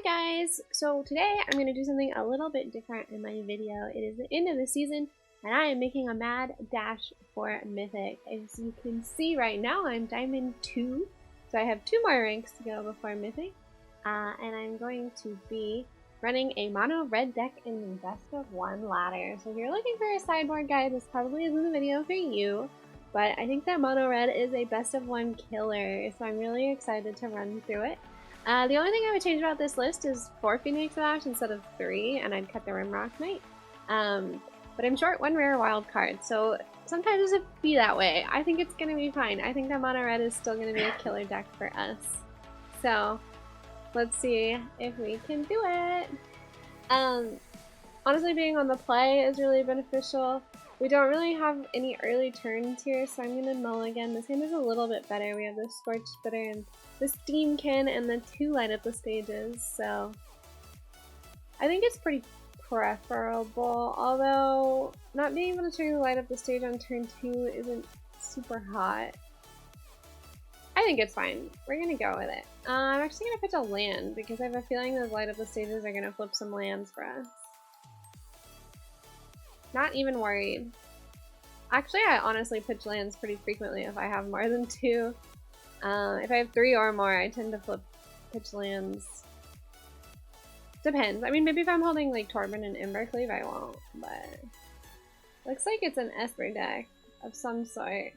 Hi guys! So today I'm going to do something a little bit different in my video. It is the end of the season and I am making a mad dash for Mythic. As you can see right now I'm Diamond 2, so I have 2 more ranks to go before Mythic. And I'm going to be running a mono red deck in the best of 1 ladder. So if you're looking for a sideboard guide, this probably isn't the video for you. But I think that mono red is a best of 1 killer, so I'm really excited to run through it. The only thing I would change about this list is 4 Phoenix Ash instead of 3, and I'd cut the Rimrock Knight. But I'm short 1 rare wild card, so sometimes it be that way. I think it's going to be fine. I think that mono red is still going to be a killer deck for us. So let's see if we can do it. Honestly, being on the play is really beneficial. We don't really have any early turns here, so I'm going to mulligan. This hand is a little bit better. We have the Scorch Spitter and the Steamkin and the 2 light up the stages, so I think it's pretty preferable, although not being able to trigger light up the stage on turn 2 isn't super hot. I think it's fine. We're going to go with it. I'm actually going to pitch a land because I have a feeling those light up the stages are going to flip some lands for us. Not even worried. Actually, I honestly pitch lands pretty frequently if I have more than 2. If I have 3 or more, I tend to pitch lands. Depends. I mean, maybe if I'm holding like Torben and Embercleave, I won't, but looks like it's an Esper deck of some sort.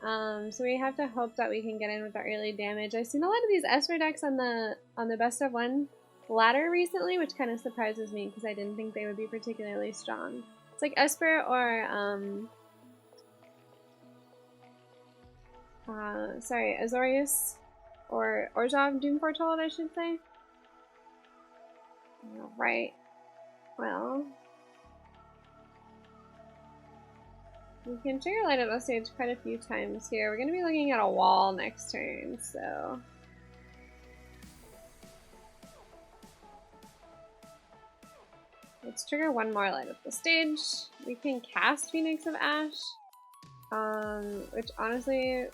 So we have to hope that we can get in with the early damage. I've seen a lot of these Esper decks on the best of 1 ladder recently, which kind of surprises me because I didn't think they would be particularly strong. It's like Esper or sorry, Azorius or Orzhov Doom Foretold, I should say. Alright. Well, we can trigger light up the stage quite a few times here. We're going to be looking at a wall next turn, so let's trigger 1 more light up the stage. We can cast Phoenix of Ash, which honestly,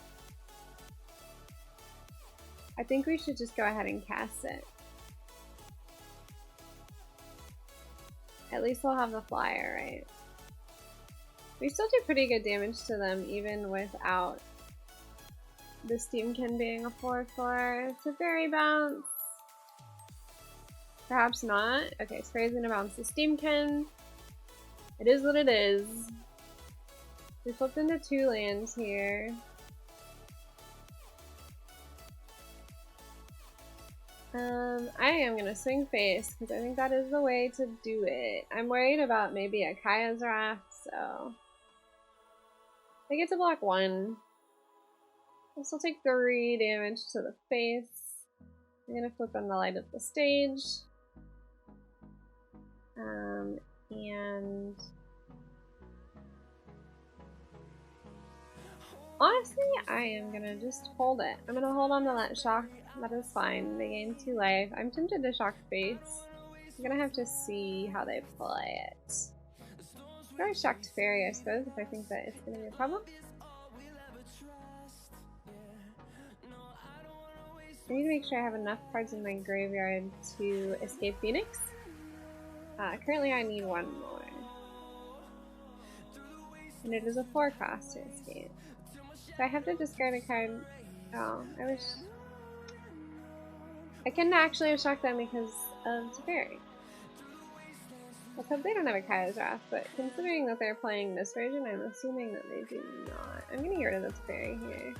I think we should just go ahead and cast it. At least we'll have the flyer, right? We still do pretty good damage to them even without the Steamkin being a 4/4. It's a fairy bounce. Perhaps not. Okay, Spray's gonna bounce the Steamkin. It is what it is. We flipped into 2 lands here. I am gonna swing face because I think that is the way to do it. I'm worried about maybe a Kaya's Wrath, so I get to block 1. I'll still take 3 damage to the face. I'm gonna flip on the light up the stage. And honestly, I am gonna just hold it. I'm gonna hold on to that shock. That is fine. They gain 2 life. I'm tempted to shock face. I'm gonna have to see how they play it. Or shocked fairy, I suppose, if I think that it's gonna be a problem. I need to make sure I have enough cards in my graveyard to escape Phoenix. Currently I need 1 more. And it is a 4 cost to escape. So I have to discard a card. Oh, I wish I couldn't actually have shocked them because of Teferi. Let's hope they don't have a Kaya's Wrath, but considering that they're playing this version, I'm assuming that they do not. I'm gonna get rid of the Teferi here.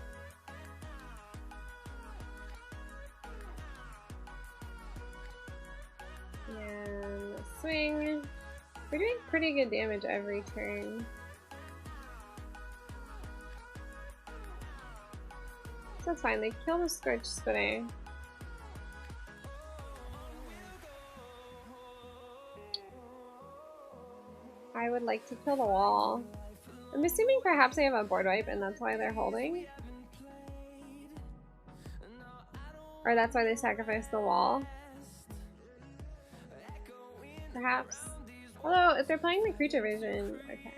And swing. We're doing pretty good damage every turn. So that's fine. They kill the Scorch Spitter. I would like to kill the wall. I'm assuming perhaps they have a board wipe and that's why they're holding. Or that's why they sacrificed the wall. Perhaps. Although, if they're playing the creature version, okay.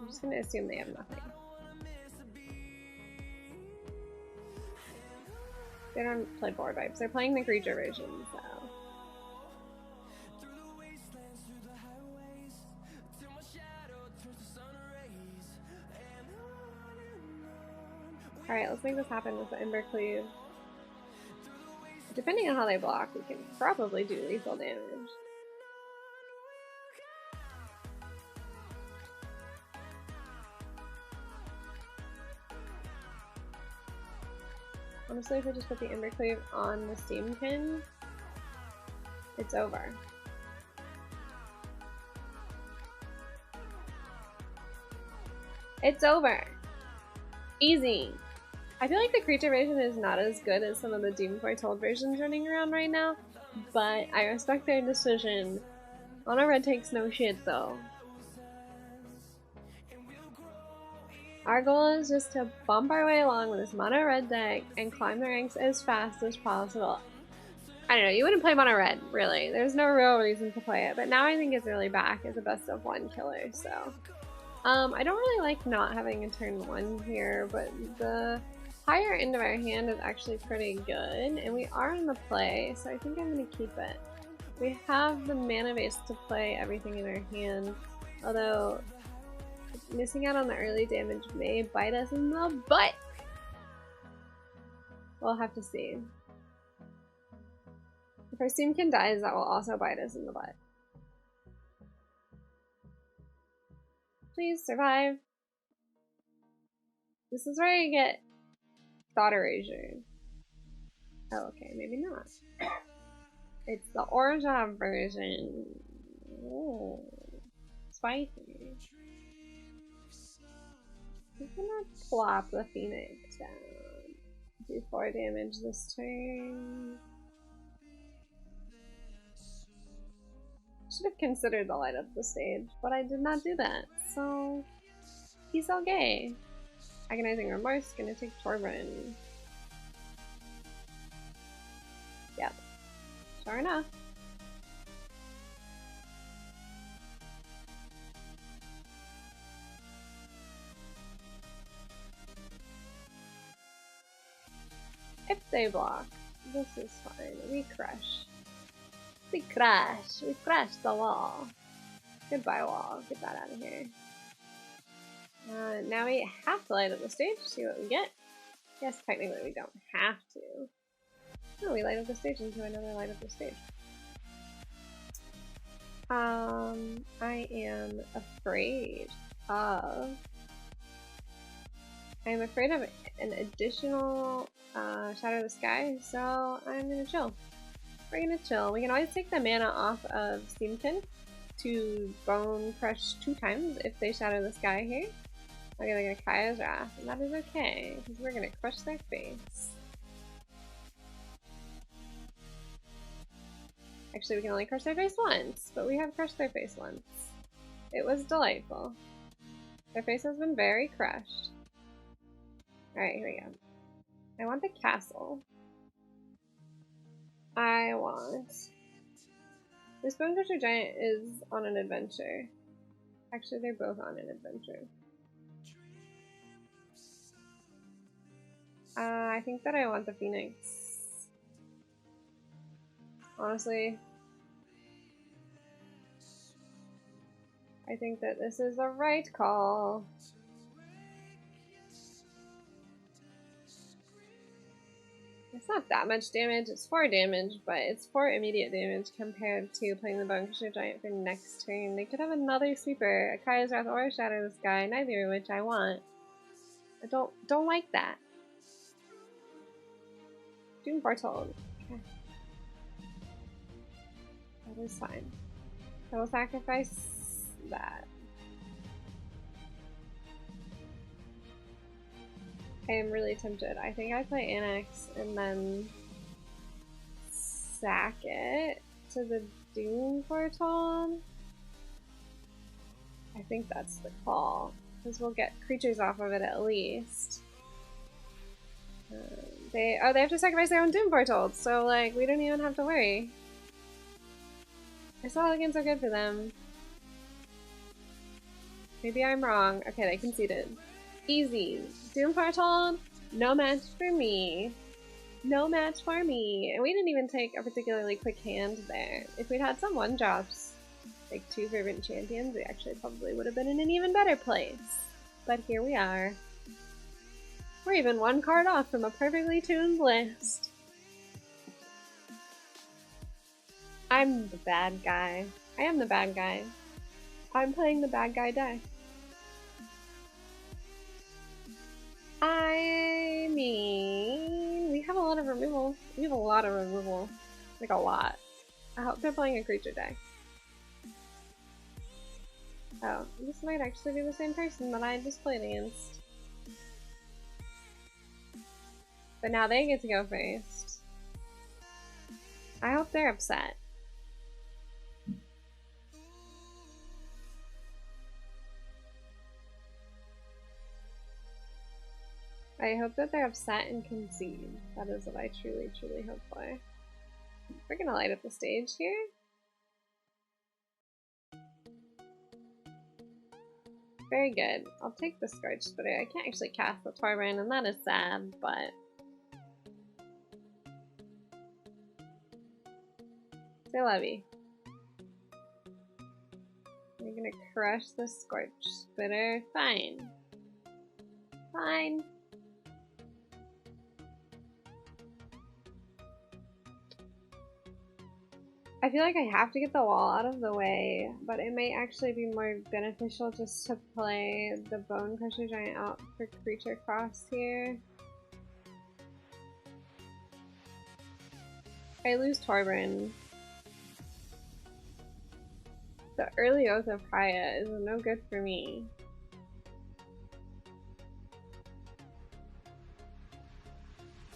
I'm just gonna assume they have nothing. They don't play board wipes. They're playing the creature version, so. Alright, let's make this happen with the Ember Cleave. Depending on how they block, we can probably do lethal damage. Honestly, if I just put the Ember Cleave on the Steam Pin, it's over. It's over! Easy! I feel like the creature version is not as good as some of the Doom Foretold versions running around right now, but I respect their decision. Mono red takes no shit though. Our goal is just to bump our way along with this mono red deck and climb the ranks as fast as possible. I don't know, you wouldn't play mono red, really. There's no real reason to play it, but now I think it's really back as a best of one killer, so. I don't really like not having a turn 1 here, but the higher end of our hand is actually pretty good, and we are in the play, so I think I'm going to keep it. We have the mana base to play everything in our hand, although missing out on the early damage may bite us in the butt! We'll have to see. If our Steamkin dies, that will also bite us in the butt. Please survive. This is where you get Thought Erasure. Oh, okay, maybe not. It's the Orja version. Oh, spicy. I'm gonna plop the Phoenix down. Do 4 damage this turn. Should have considered the light up the stage, but I did not do that, so he's all gay. Agonizing Remorse, gonna take Torvin. Yep. Sure enough. If they block, this is fine. We crush. We crash. We crash the wall. Goodbye, wall. Get that out of here. Now we have to light up the stage, see what we get. Yes, technically we don't have to. No, we light up the stage into another light up the stage. I am afraid of... I'm afraid of an additional Shadow of the Sky, so I'm gonna chill. We're gonna chill. We can always take the mana off of Steamkin to Bone Crush 2 times if they Shadow the Sky here. Okay, they're gonna Kaya's Wrath, and that is okay, because we're gonna crush their face. Actually, we can only crush their face once, but we have crushed their face once. It was delightful. Their face has been very crushed. Alright, here we go. I want the castle. I want... This Bone Crusher Giant is on an adventure. Actually, they're both on an adventure. I think that I want the Phoenix. Honestly, I think that this is the right call. It's not that much damage, it's 4 damage, but it's 4 immediate damage compared to playing the Bone Crusher Giant for next turn. They could have another sweeper, a Kaya's Wrath or a Shadow of the Sky, neither of which I want. I don't like that. Doom Foretold. Okay. That is fine. I will sacrifice that. I am really tempted. I think I play Annex and then sack it to the Doom Foretold. I think that's the call, because we'll get creatures off of it at least. They have to sacrifice their own Doom Foretold, so like we don't even have to worry. I saw the game so good for them. Maybe I'm wrong. Okay, they conceded. Easy. Doom Foretold, no match for me. No match for me. And we didn't even take a particularly quick hand there. If we'd had some 1-drops, like 2 Fervent Champions, we actually probably would have been in an even better place. But here we are. We're even 1 card off from a perfectly tuned list. I'm the bad guy. I am the bad guy. I'm playing the bad guy deck. I mean, we have a lot of removal. We have a lot of removal. Like a lot. I hope they're playing a creature deck. Oh, this might actually be the same person that I just played against. But now they get to go first. I hope they're upset. I hope that they're upset and concede. That is what I truly, truly hope for. We're gonna light up the stage here. Very good. I'll take the Scorch Spitter. I can't actually cast the Torbrand, and that is sad, but... Say Levi. You're gonna crush the Scorch Spitter. Fine. Fine. I feel like I have to get the wall out of the way, but it may actually be more beneficial just to play the Bone Crusher Giant out for Creature Cross here. I lose Torbrand. The early Oath of Kaya is no good for me.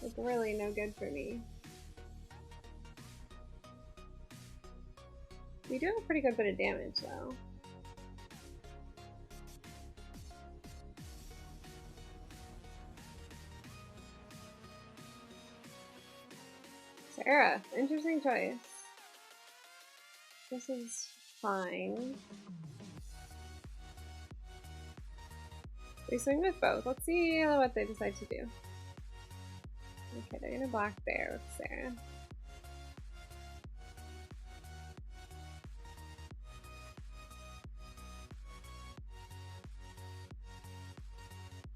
It's really no good for me. We do have a pretty good bit of damage, though. Sarah, interesting choice. This is fine. We swing with both. Let's see what they decide to do. Okay, they're gonna block there with Sarah.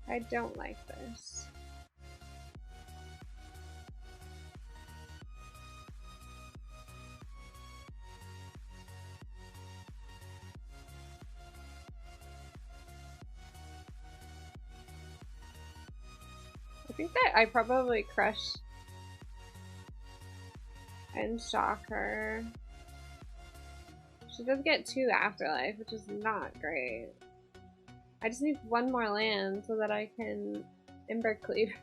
I don't like this. I think that I probably crush and shock her. She does get 2 Afterlife, which is not great. I just need 1 more land so that I can Embercleave.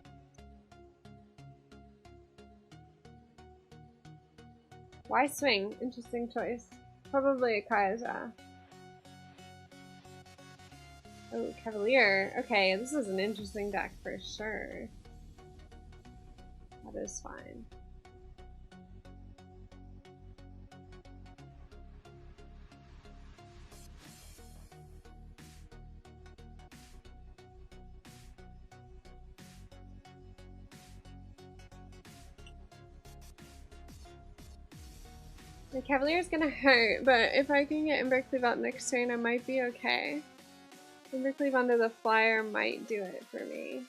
Why swing? Interesting choice. Probably a Kaya's. Oh, Cavalier. Okay, this is an interesting deck for sure. That is fine. The Cavalier's gonna hurt, but if I can get Embercleave out next turn, I might be okay. Embercleave onto the flyer might do it for me.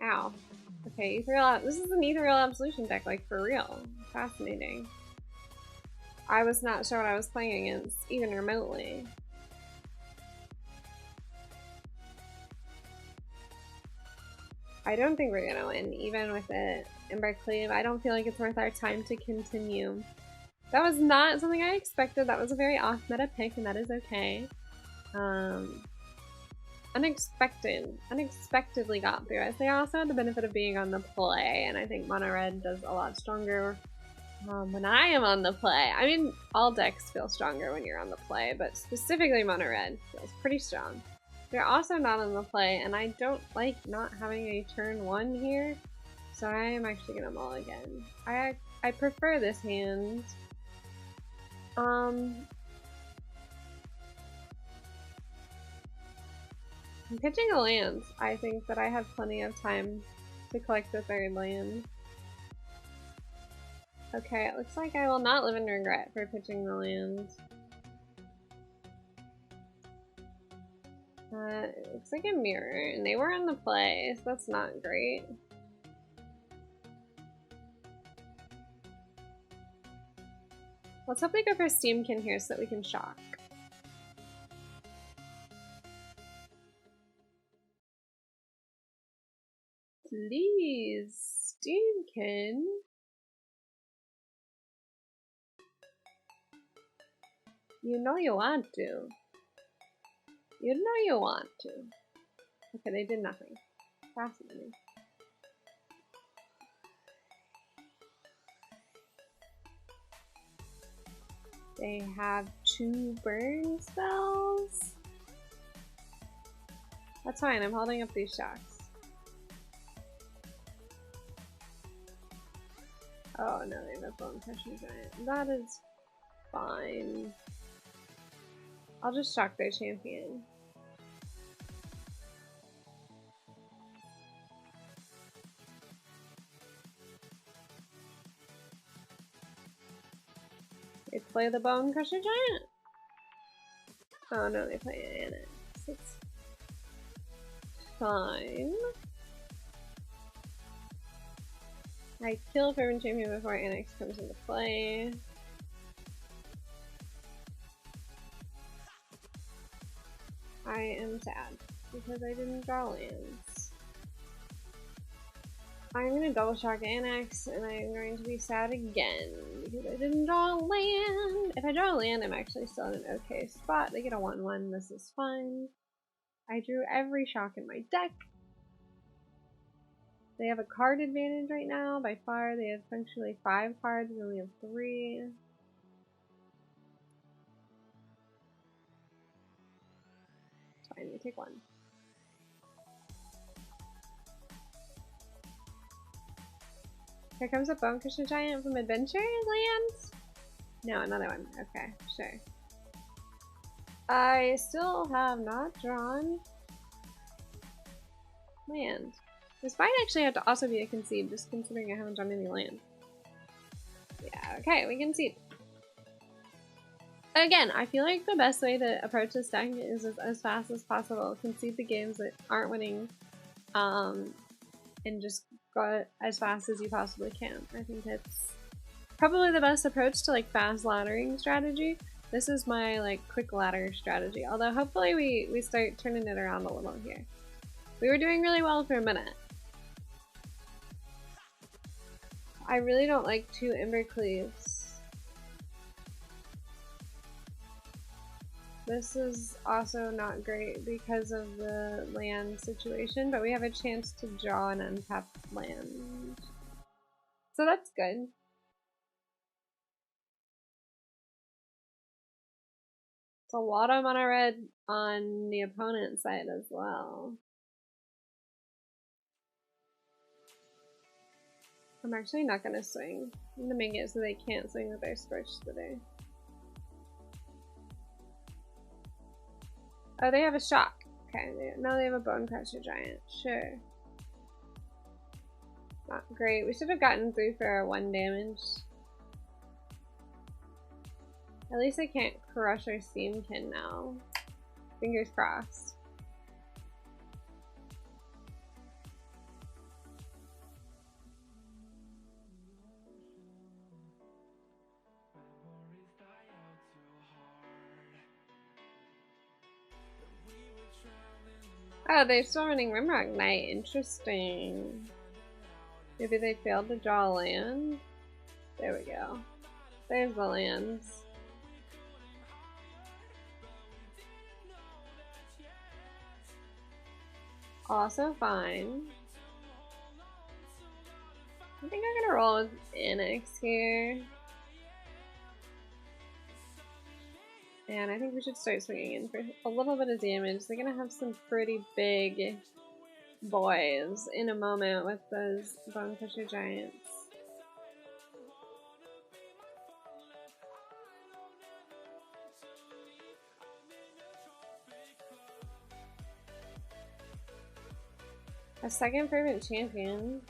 Ow. Okay, Ethereal. This is an Ethereal Absolution deck, like for real. Fascinating. I was not sure what I was playing against, even remotely. I don't think we're gonna win, even with it. Embercleave. I don't feel like it's worth our time to continue. That was not something I expected. That was a very off-meta pick, and that is okay. Unexpectedly got through us. They also had the benefit of being on the play, and I think Mono Red does a lot stronger when I am on the play. I mean, all decks feel stronger when you're on the play, but specifically Mono Red feels pretty strong. They're also not on the play, and I don't like not having a turn 1 here, so I am actually gonna mulligan. I prefer this hand. I'm pitching a land. I think that I have plenty of time to collect the third land. Okay, it looks like I will not live in regret for pitching the land. It looks like a mirror, and they were in the play, so that's not great. Let's hope they go for Steamkin here so that we can shock. Please, Steamkin. You know you want to. You know you want to. Okay, they did nothing. Fascinating. They have 2 burn spells. That's fine, I'm holding up these shocks. Oh no, they have a Bone Crushing Giant. That is fine. I'll just shock their champion. They play the Bone Crusher Giant? Oh no, they play Ahrix. It's fine. I kill Fervent Champion before Ahrix comes into play. I am sad because I didn't draw lands. I'm gonna double shock Ahrix and I'm going to be sad again because I didn't draw a land. If I draw a land, I'm actually still in an okay spot. They get a 1/1, this is fine. I drew every shock in my deck. They have a card advantage right now, by far. They have functionally 5 cards, we only have 3. It's fine, we take 1. Here comes a Bone Crusher Giant from Adventure Lands? No, another one. Okay, sure. I still have not drawn land. This might actually have to also be a concede, just considering I haven't drawn any land. Yeah, okay, we concede. Again, I feel like the best way to approach this deck is as fast as possible. Concede the games that aren't winning, and just go as fast as you possibly can. I think it's probably the best approach to like fast laddering strategy. This is my like quick ladder strategy, although hopefully we start turning it around a little here. We were doing really well for a minute. I really don't like 2 Ember Cleaves. This is also not great because of the land situation, but we have a chance to draw an untapped land. So that's good. It's a lot of mono red on the opponent's side as well. I'm actually not gonna swing. I'm gonna make it so they can't swing with their Scorch today. Oh, they have a shock. Okay, now they have a Bone Crusher Giant. Sure. Not great. We should have gotten through for our 1 damage. At least I can't crush our Steamkin now. Fingers crossed. Oh, they're still running Rimrock Knight. Interesting. Maybe they failed to draw a land? There we go. There's the lands. Also fine. I think I'm gonna roll with Ahrix here. And I think we should start swinging in for a little bit of damage. They're gonna have some pretty big boys in a moment with those Bone Crusher Giants. A second fervent champion.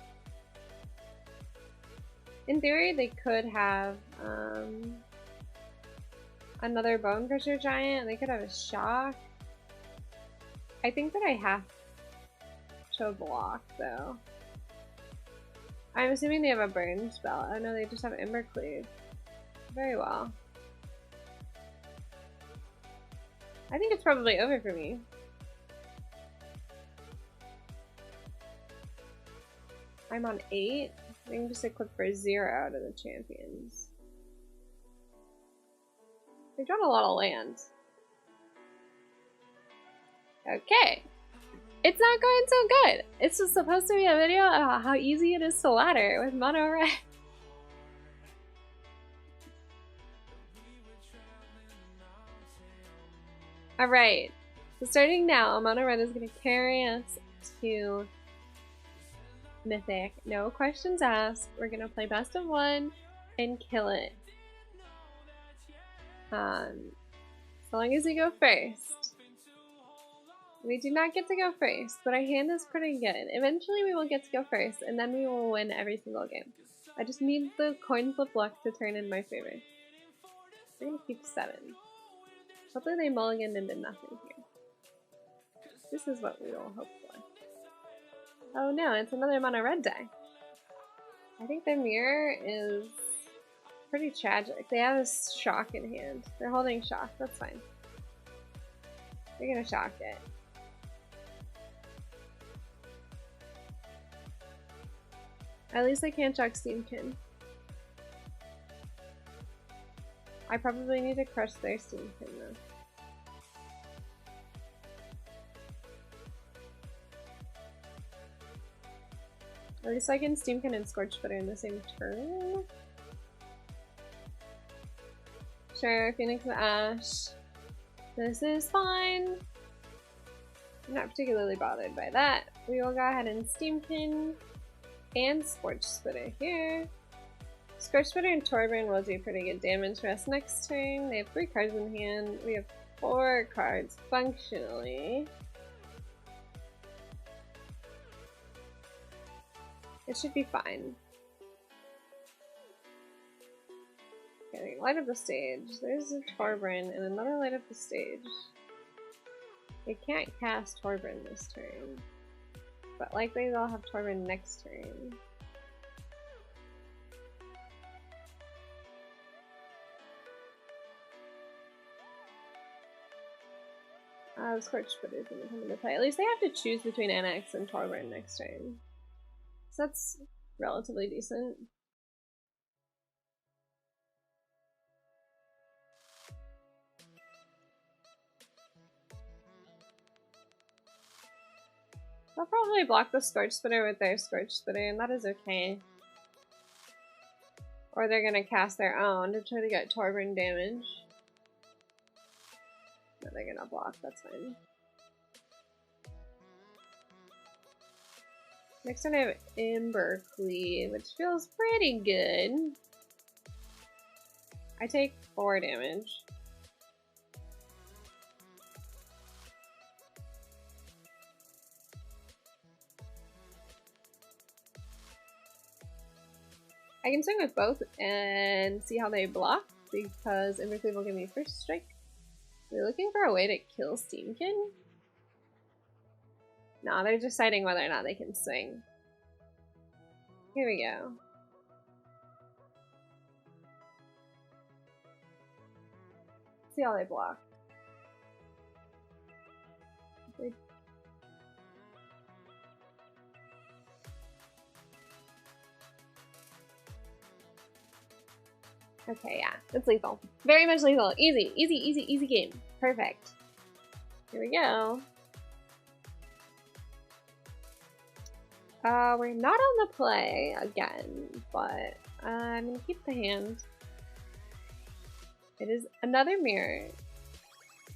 In theory, they could have another bone crusher giant. They could have a shock. I think that I have to block though. I'm assuming they have a burn spell. Oh no, they just have Ember Cleave. Very well. I think it's probably over for me. I'm on 8. I can just equip for 0 out of the champions. They drawn a lot of lands. Okay. It's not going so good. It's just supposed to be a video about how easy it is to ladder with mono red. Alright. So starting now, mono red is going to carry us to Mythic. No questions asked. We're going to play best of 1 and kill it. So long as we go first. We do not get to go first, but our hand is pretty good. Eventually we will get to go first, and then we will win every single game. I just need the coin flip luck to turn in my favor. We're gonna keep 7. Hopefully they mulligan into nothing here. This is what we will hope for. Oh no, it's another mono red die. I think their mirror is pretty tragic. They have a shock in hand. They're holding shock, that's fine. They're gonna shock it. At least I can't shock Steamkin. I probably need to crush their Steamkin though. At least I can Steamkin and Scorch Butter in the same turn. Sure, Phoenix and Ash. This is fine. I'm not particularly bothered by that. We will go ahead and Steamkin and Scorch Splitter here. Scorch Splitter and Torburn will do pretty good damage for us next turn. They have 3 cards in hand. We have 4 cards functionally. It should be fine. Okay, light up the stage. There's a Torburn and another light up the stage. They can't cast Torburn this turn, but likely they'll have Torburn next turn. The Scorch Splitter is going to come into play. At least they have to choose between NX and Torburn next turn. So that's relatively decent. They'll probably block the Scorch Splitter with their Scorch Splitter, and that is okay. Or they're gonna cast their own to try to get Torburn damage. No, they're gonna block, that's fine. Next turn I have Ember Cleave, which feels pretty good. I take 4 damage. I can swing with both and see how they block, because Ember Cleave will give me first strike. We're looking for a way to kill Steamkin? No, they're deciding whether or not they can swing. Here we go. See how they block. Okay, yeah, it's lethal. Very much lethal. Easy, easy, easy, easy game. Perfect. Here we go. We're not on the play again, but I'm gonna keep the hand. It is another mirror,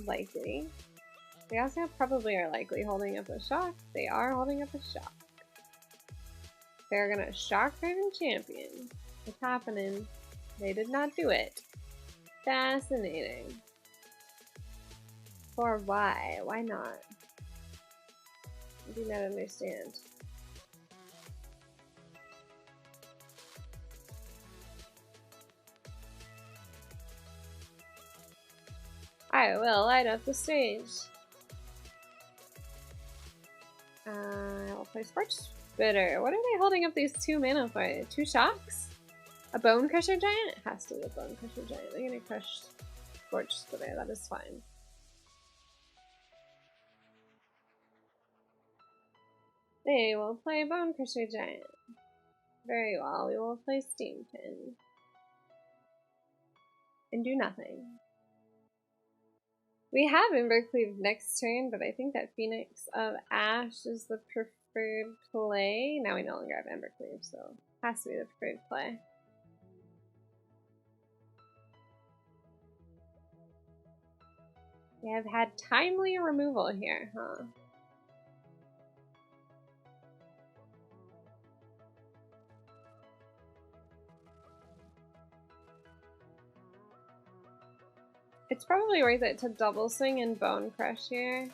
likely. They also probably are likely holding up a shock. They are holding up a shock. They're gonna shock Raven Champion. What's happening? They did not do it. Fascinating. Or why? Why not? I do not understand. I will light up the stage. I'll play Spark Spitter. What are they holding up these 2 mana for? 2 shocks? A Bone Crusher Giant? It has to be a Bone Crusher Giant. They're gonna crush Scorch Spitter. That is fine. They will play Bone Crusher Giant. Very well. We will play Steam Pin. And do nothing. We have Embercleave next turn, but I think that Phoenix of Ash is the preferred play. Now we no longer have Embercleave, so it has to be the preferred play. We have had timely removal here, huh? It's probably worth it to double swing and Bone Crush here.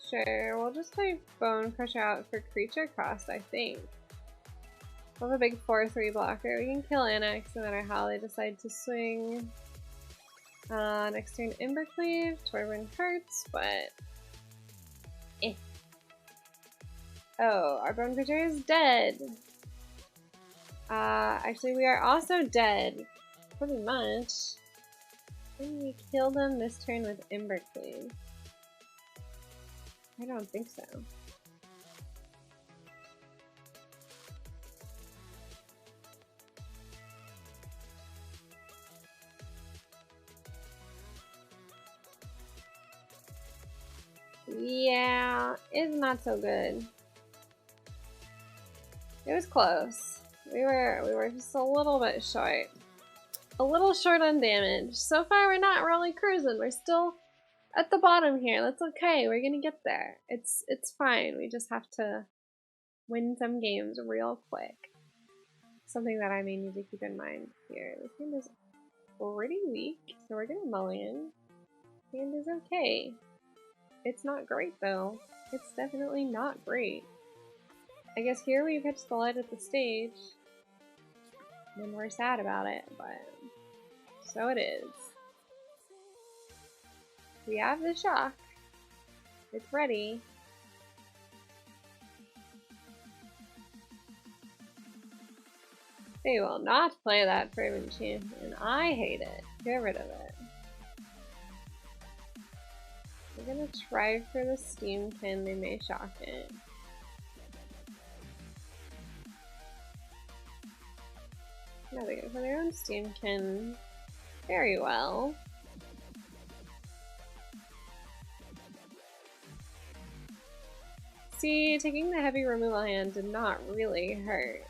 Sure, we'll just play Bone Crusher out for creature cost, I think. We'll have a big 4/3 blocker. We can kill Annex no matter how they decide to swing. Next turn Embercleave. Torwin hurts, but eh. Oh, our Bone Crusher is dead. Actually, we are also dead. Pretty much. Can we kill them this turn with Embercleave? I don't think so. Yeah, it's not so good. It was close. We were just a little bit short. A little short on damage. So far we're not really cruising. We're still at the bottom here. That's okay. We're gonna get there. It's fine. We just have to win some games real quick. Something that I may need to keep in mind here. This game is pretty weak, so we're gonna mulligan. Hand is okay. It's not great though. It's definitely not great. I guess here we've hit the light at the stage. And we're sad about it, but so it is. We have the shock. It's ready. They will not play that for enchantment. I hate it. Get rid of it. We're gonna try for the Steam Pin. They may shock it. No, they go for their own Steam Pin. Very well. See, taking the heavy removal hand did not really hurt.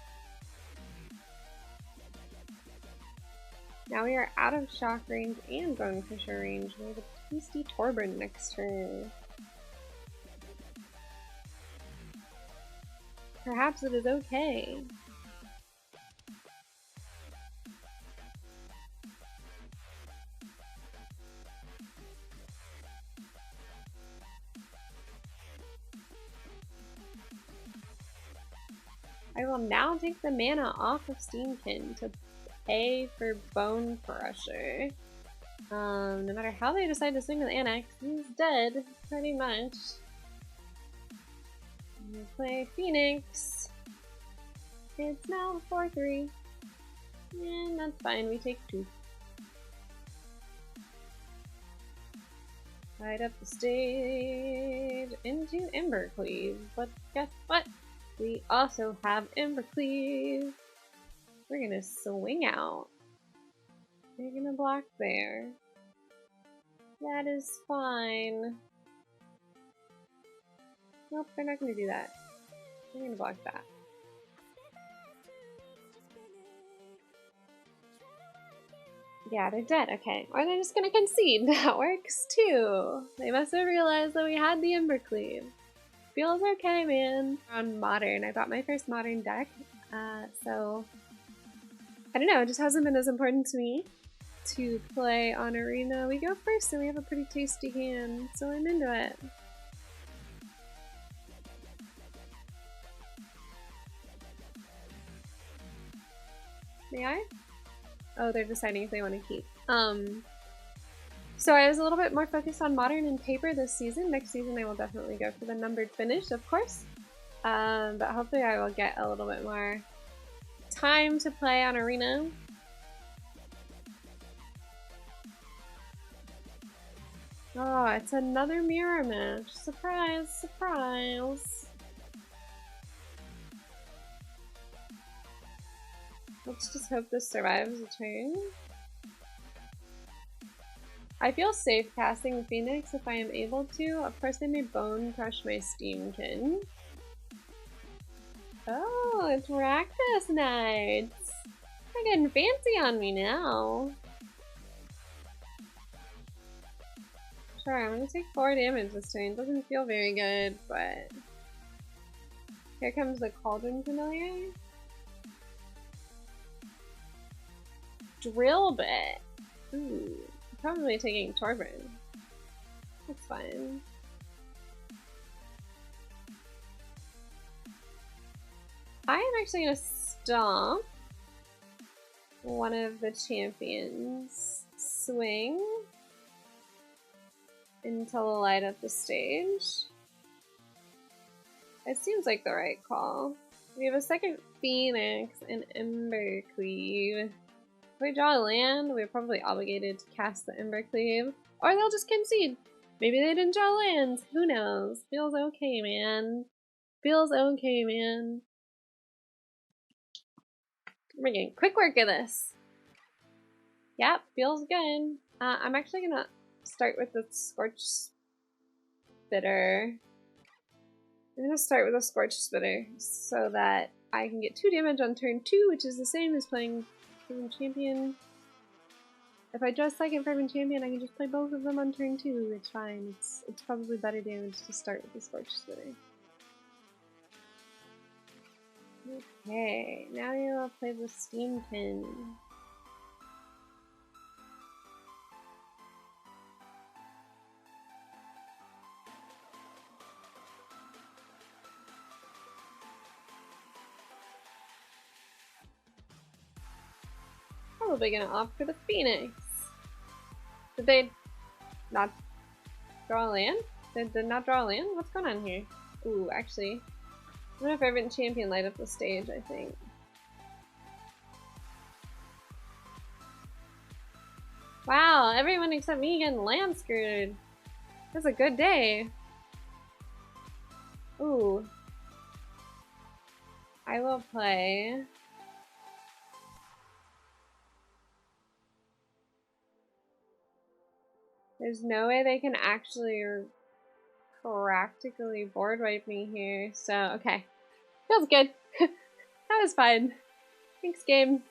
Now we are out of shock range and Bone Crusher range. We have a tasty Torburn next turn. Perhaps it is okay. I will now take the mana off of Steam Pin to pay for Bone Crusher. No matter how they decide to swing with Annex, he's dead, pretty much. We play Phoenix. It's now 4/3. And that's fine, we take 2. Light up the stage into Embercleave, but guess what? We also have Embercleave. We're gonna swing out. They're gonna block there. That is fine. Nope, they're not gonna do that. They're gonna block that. Yeah, they're dead. Okay. Or they're just gonna concede. That works too. They must have realized that we had the Embercleave. Feels okay, man. On Modern, I bought my first Modern deck, so I don't know, it just hasn't been as important to me to play on Arena. We go first and we have a pretty tasty hand, so I'm into it. May I? Oh, they're deciding if they want to keep. So I was a little bit more focused on modern and paper this season. Next season I will definitely go for the numbered finish, of course. But hopefully I will get a little bit more time to play on Arena. Oh, it's another mirror match. Surprise, surprise. Let's just hope this survives a turn. I feel safe casting the Phoenix if I am able to. Of course, they may bone crush my Steamkin. Oh, it's Rakdos Knights. They're getting fancy on me now. Sure, I'm gonna take 4 damage this turn. Doesn't feel very good, but here comes the Cauldron Familiar. Drill Bit. Ooh, probably taking Torbjorn. That's fine. I am actually gonna stomp one of the champions. Swing until the light up the stage. It seems like the right call. We have a second Phoenix and Embercleave. If we draw a land, we're probably obligated to cast the Embercleave. Or they'll just concede. Maybe they didn't draw lands. Who knows? Feels okay, man. Feels okay, man. We're getting quick work of this. Yep, feels good. I'm actually gonna start with the Scorch Spitter. I'm gonna start with a Scorch Spitter so that I can get 2 damage on turn 2, which is the same as playing Fervent Champion. If I draw second Fervent Champion, I can just play both of them on turn 2. It's fine. It's probably better damage to start with the Scorch Spitter. Okay, now you'll play the Steamkin. Probably gonna opt for the Phoenix. Did they not draw a land? They did not draw a land? What's going on here? Ooh, actually, I'm gonna Fervent Champion light up the stage, I think. Wow, everyone except me getting land screwed. That's a good day. Ooh. I will play. There's no way they can actually practically board wipe me here, so okay. Feels good. That was fine. Thanks, game.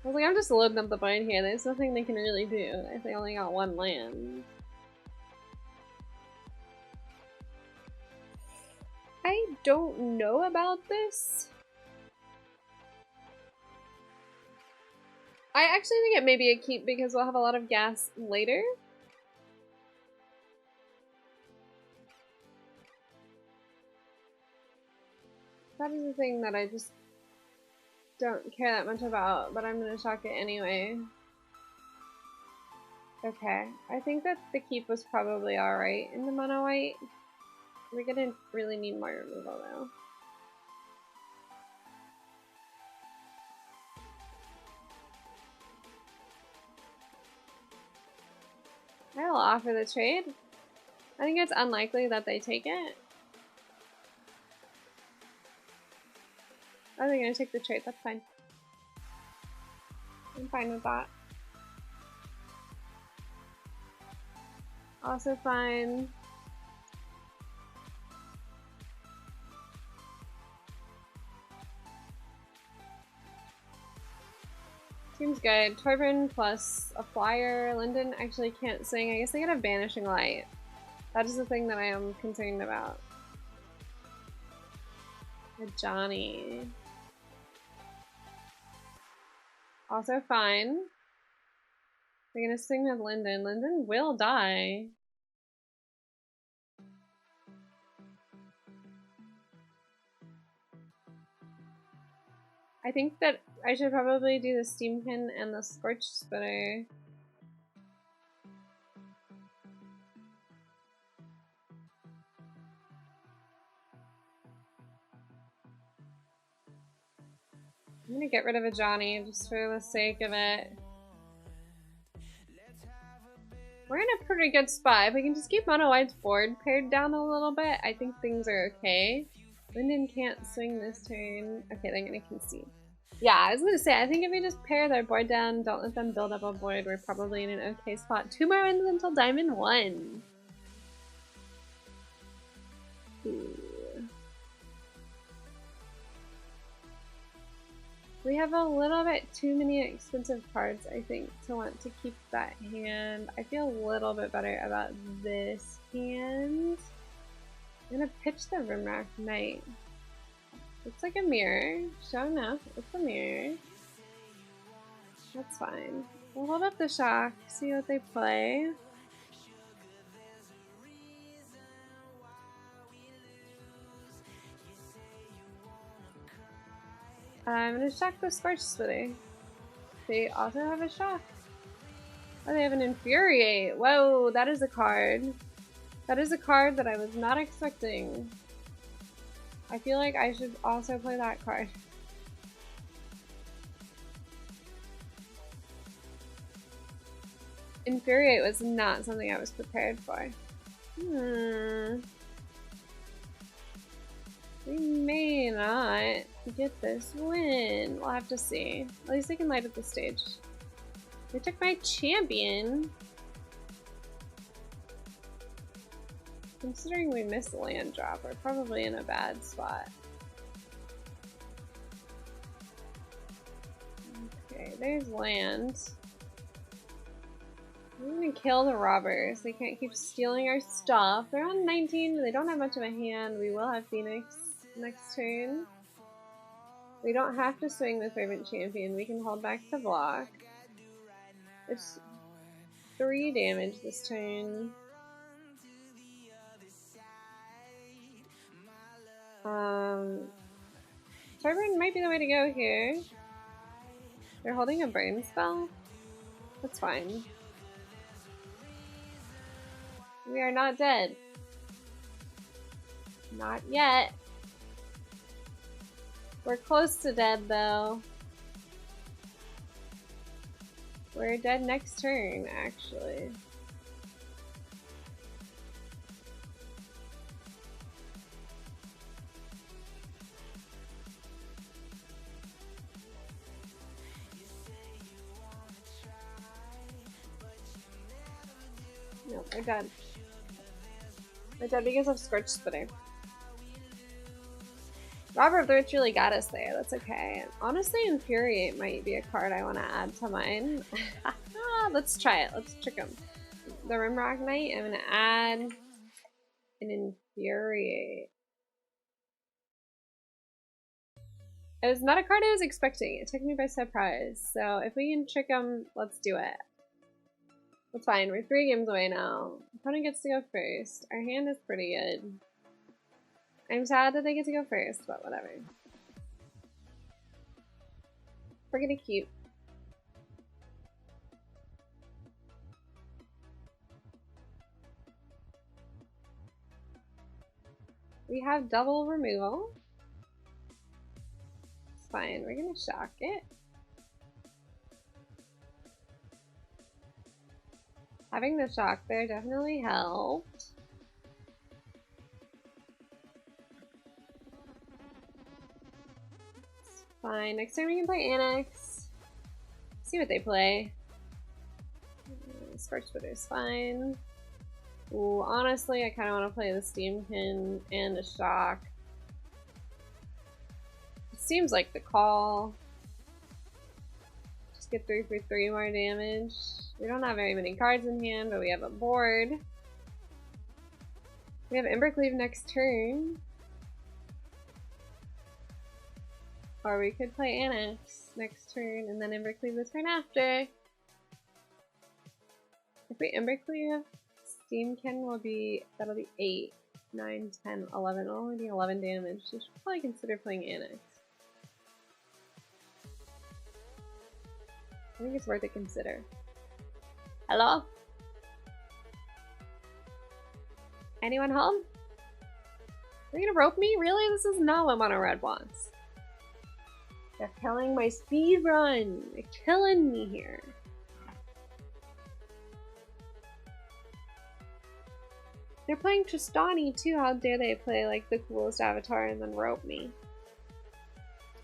I was like, I'm just loading up the board here. There's nothing they can really do if they only got 1 land. I don't know about this. I actually think it may be a keep because we'll have a lot of gas later. That is the thing that I just don't care that much about, but I'm gonna shock it anyway. Okay, I think that the keep was probably alright in the mono white. We're gonna really need more removal though. I will offer the trade. I think it's unlikely that they take it. Oh, they're gonna take the trade, that's fine. I'm fine with that. Also fine. Seems good. Torbjorn plus a flyer. Linden actually can't sing. I guess they get a Banishing Light. That is the thing that I am concerned about. The Johnny. Also fine. They're gonna sing with Linden. Linden will die. I think that I should probably do the Steamkin and the Scorch Spitter. I'm gonna get rid of a Johnny just for the sake of it. We're in a pretty good spot. If we can just keep Mono White's board pared down a little bit, I think things are okay. Linden can't swing this turn. Okay, they're gonna concede. Yeah, I was gonna say, I think if we just pare their board down, don't let them build up a board, we're probably in an okay spot. 2 more wins until Diamond 1. Ooh. We have a little bit too many expensive cards, I think, to want to keep that hand. I feel a little bit better about this hand. I'm gonna pitch the Rimrock Knight. Looks like a mirror. Sure enough, it's a mirror. That's fine. We'll hold up the shock, see what they play. I'm gonna shock the Scorch Splitter. They also have a shock. Oh, they have an Infuriate. Whoa, that is a card. That is a card that I was not expecting. I feel like I should also play that card. Infuriate was not something I was prepared for. We may not get this win. We'll have to see. At least they can light up the stage. They took my champion. Considering we missed the land drop, we're probably in a bad spot. Okay, there's land. I'm gonna kill the robbers. They can't keep stealing our stuff. They're on 19, but they don't have much of a hand. We will have Phoenix next turn. We don't have to swing the Fervent Champion. We can hold back the block. It's 3 damage this turn. Starburn might be the way to go here. They're holding a burn spell? That's fine. We are not dead. Not yet. We're close to dead though. We're dead next turn, actually. No, we're dead. We're dead because of Scorch Spitter. Robber of the Rich really got us there. That's okay. Honestly, Infuriate might be a card I want to add to mine. Let's try it. Let's trick him. The Rimrock Knight, I'm going to add an Infuriate. It was not a card I was expecting. It took me by surprise. So if we can trick him, let's do it. That's fine. We're 3 games away now. Opponent gets to go first. Our hand is pretty good. I'm sad that they get to go first, but whatever. We're gonna keep. We have double removal. It's fine. We're gonna shock it. Having the shock there definitely helped. It's fine. Next time we can play Annex. See what they play. Scorch Spitter's fine. Ooh, honestly, I kind of want to play the Steamkin and a shock. It seems like the call. Just get 3 for 3 more damage. We don't have very many cards in hand, but we have a board. We have Embercleave next turn. Or we could play Annex next turn and then Embercleave the turn after. If we Embercleave, Steamkin will be, that'll be 8, 9, 10, 11. It'll only be 11 damage. So we should probably consider playing Annex. I think it's worth a consider. Hello? Anyone home? Are you gonna rope me? Really? This is not what Mono Red wants. They're killing my speed run. They're killing me here. They're playing Tristani too. How dare they play like the coolest avatar and then rope me?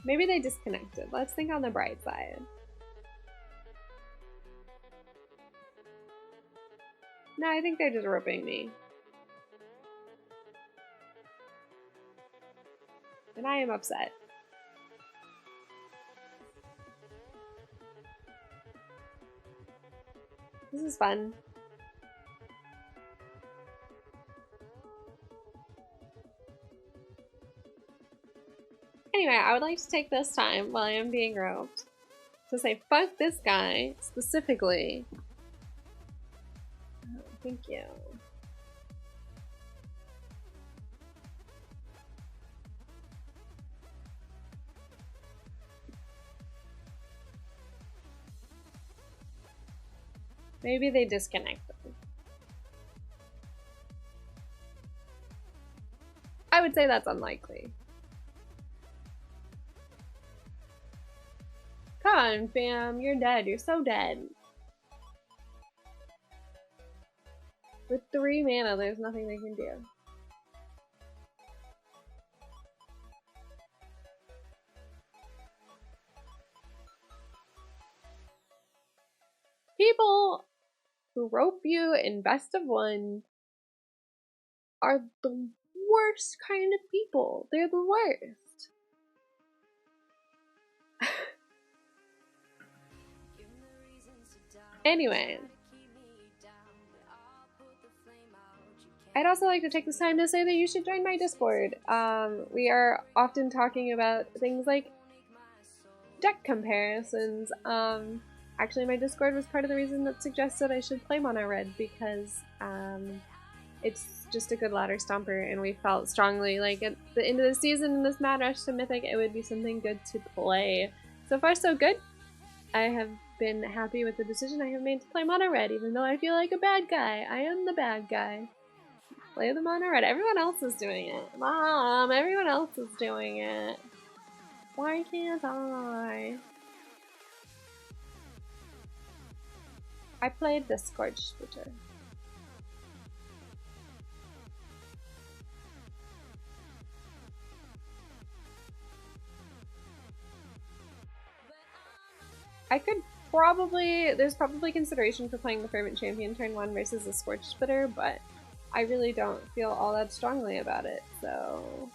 Maybe they disconnected. Let's think on the bright side. No, I think they're just roping me. And I am upset. This is fun. Anyway, I would like to take this time while I am being roped to say fuck this guy specifically. Oh, thank you. Maybe they disconnected. I would say that's unlikely. Come on, fam, you're dead. You're so dead. With 3 mana, there's nothing they can do. People who rope you in best of 1 are the worst kind of people. They're the worst. Anyway, I'd also like to take this time to say that you should join my Discord. We are often talking about things like deck comparisons. Actually, my Discord was part of the reason that suggested I should play Mono Red because it's just a good ladder stomper, and we felt strongly like at the end of the season in this Mad Rush to Mythic, it would be something good to play. So far, so good. I have been happy with the decision I have made to play Mono Red, even though I feel like a bad guy. I am the bad guy. Play the Mono Red. Everyone else is doing it. Mom, everyone else is doing it. Why can't I? I played the Scorch Splitter. I could probably, there's probably consideration for playing the Fervent Champion turn 1 versus the Scorch Splitter, but I really don't feel all that strongly about it, so...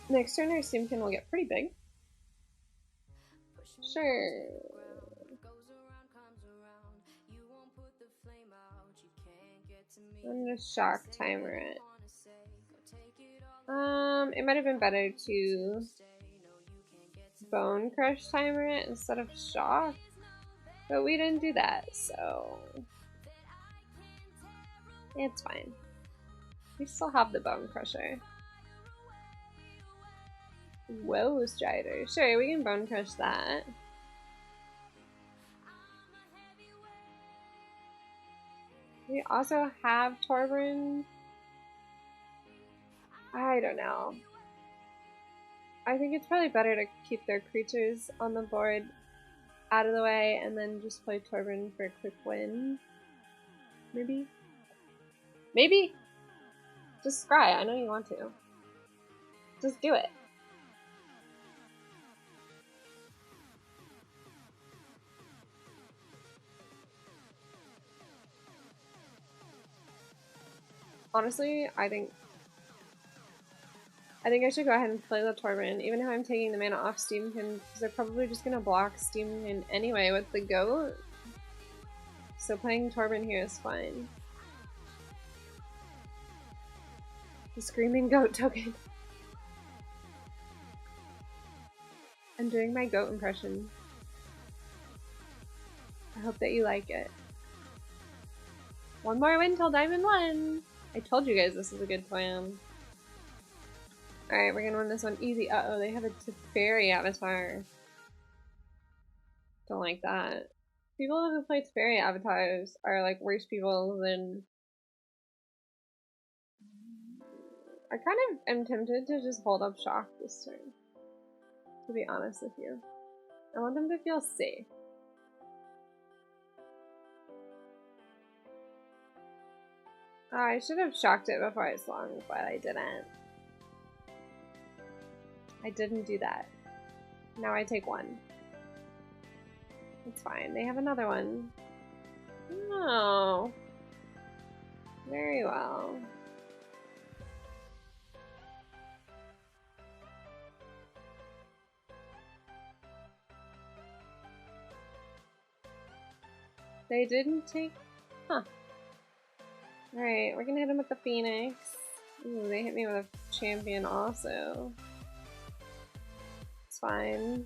Next turn our Steamkin will get pretty big. Sure. I'm gonna shock timer it. It might have been better to bone crush timer it instead of shock, but we didn't do that, so it's fine. We still have the bone crusher. Whoa, Strider. Sure, we can bone crush that. We also have Torbjorn. I don't know. I think it's probably better to keep their creatures on the board out of the way and then just play Torbjorn for a quick win. Maybe? Maybe? Just scry. I know you want to. Just do it. Honestly, I think I should go ahead and play the Torbjorn, even if I'm taking the mana off Steamkin, because they're probably just gonna block Steamkin anyway with the goat. So playing Torbjorn here is fine. The Screaming Goat token. I'm doing my goat impression. I hope that you like it. One more win till Diamond 1! I told you guys this is a good plan. Alright, we're gonna win this one easy. Uh-oh, they have a Teferi avatar. Don't like that. People who play Teferi avatars are like worse people than... I kind of am tempted to just hold up Shock this turn, to be honest with you. I want them to feel safe. Oh, I should have shocked it before I swung, but I didn't. I didn't do that. Now I take one. It's fine. They have another one. Oh. Very well. They didn't take... Huh. Alright, we're gonna hit him with the Phoenix. Ooh, they hit me with a champion also. It's fine.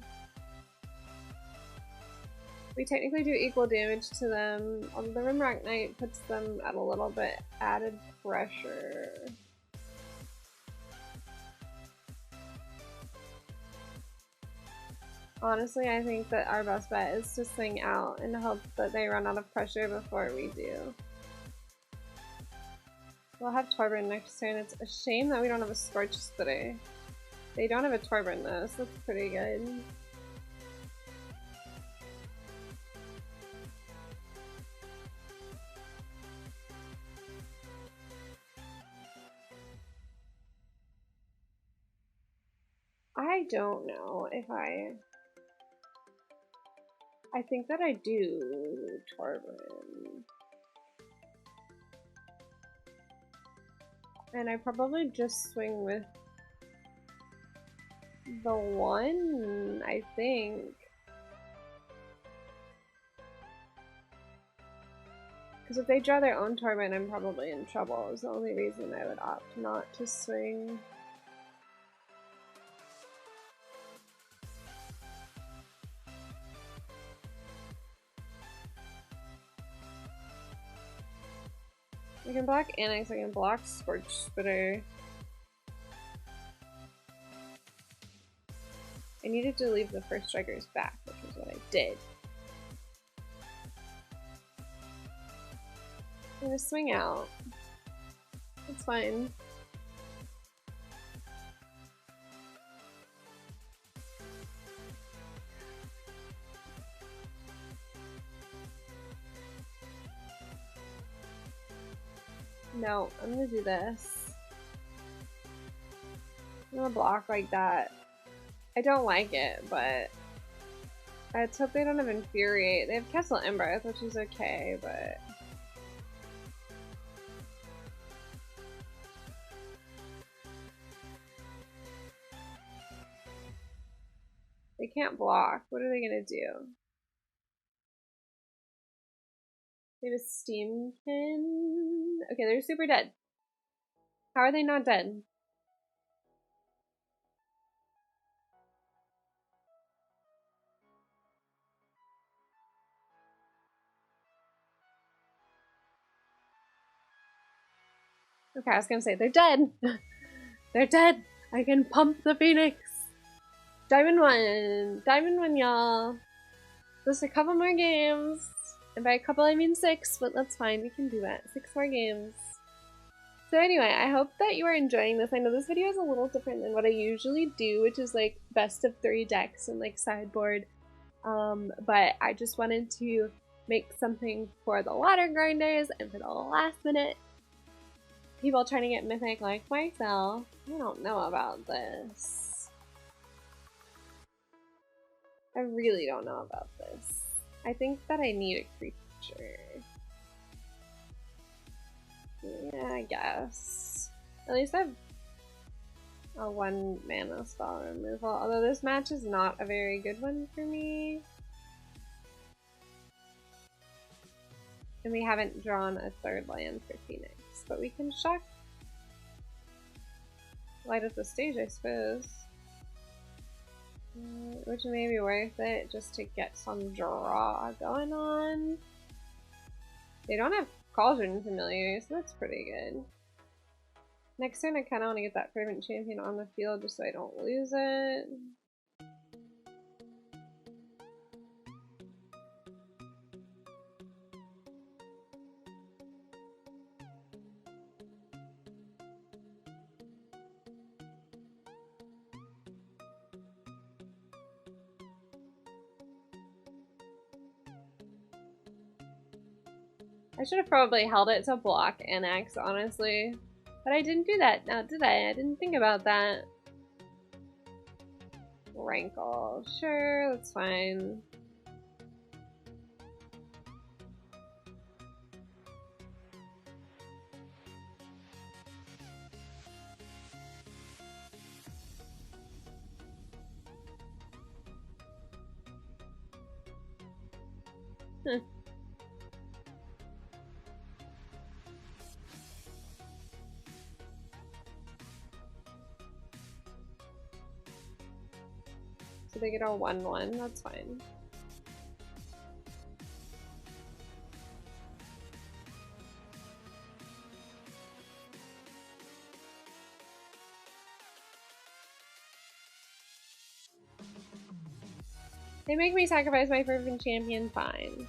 We technically do equal damage to them. The Rimrock Knight puts them at a little bit added pressure. Honestly, I think that our best bet is to swing out and hope that they run out of pressure before we do. We'll have Torburn next turn. It's a shame that we don't have a Scorch Spitter. They don't have a Torburn though, so that's pretty good. I don't know if I think that I do Torburn. And I probably just swing with the one, I think. Because if they draw their own Torburn, I'm probably in trouble. Is the only reason I would opt not to swing. I can block Annex, I can block Scorch Spitter. I needed to leave the first strikers back, which is what I did. I'm gonna swing out. It's fine. No, I'm gonna do this. I'm gonna block like that. I don't like it, but let's hope they don't have Infuriate. They have Castle Embereth, which is okay, but they can't block. What are they gonna do? They have a Steamkin. Okay, they're super dead. How are they not dead? Okay, I was gonna say, they're dead! They're dead! I can pump the Phoenix! Diamond 1! Diamond 1, y'all! Just a couple more games. And by a couple, I mean 6, but that's fine. We can do that. 6 more games. So anyway, I hope that you are enjoying this. I know this video is a little different than what I usually do, which is like best of 3 decks and like sideboard. But I just wanted to make something for the ladder grinders and for the last minute people trying to get mythic like myself. I don't know about this. I really don't know about this. I think that I need a creature. Yeah, I guess. At least I have a 1 mana spell removal, although this match is not a very good one for me. And we haven't drawn a 3rd land for Phoenix, but we can shock light up the stage, I suppose. Which may be worth it just to get some draw going on. They don't have Cauldron Familiar, so that's pretty good. Next turn I kinda wanna get that Fervent Champion on the field just so I don't lose it. I should have probably held it to block NX, honestly. But I didn't do that now, did I? I didn't think about that. Rankle. Sure, that's fine. So they get a 1/1, that's fine. They make me sacrifice my Fervent Champion, fine.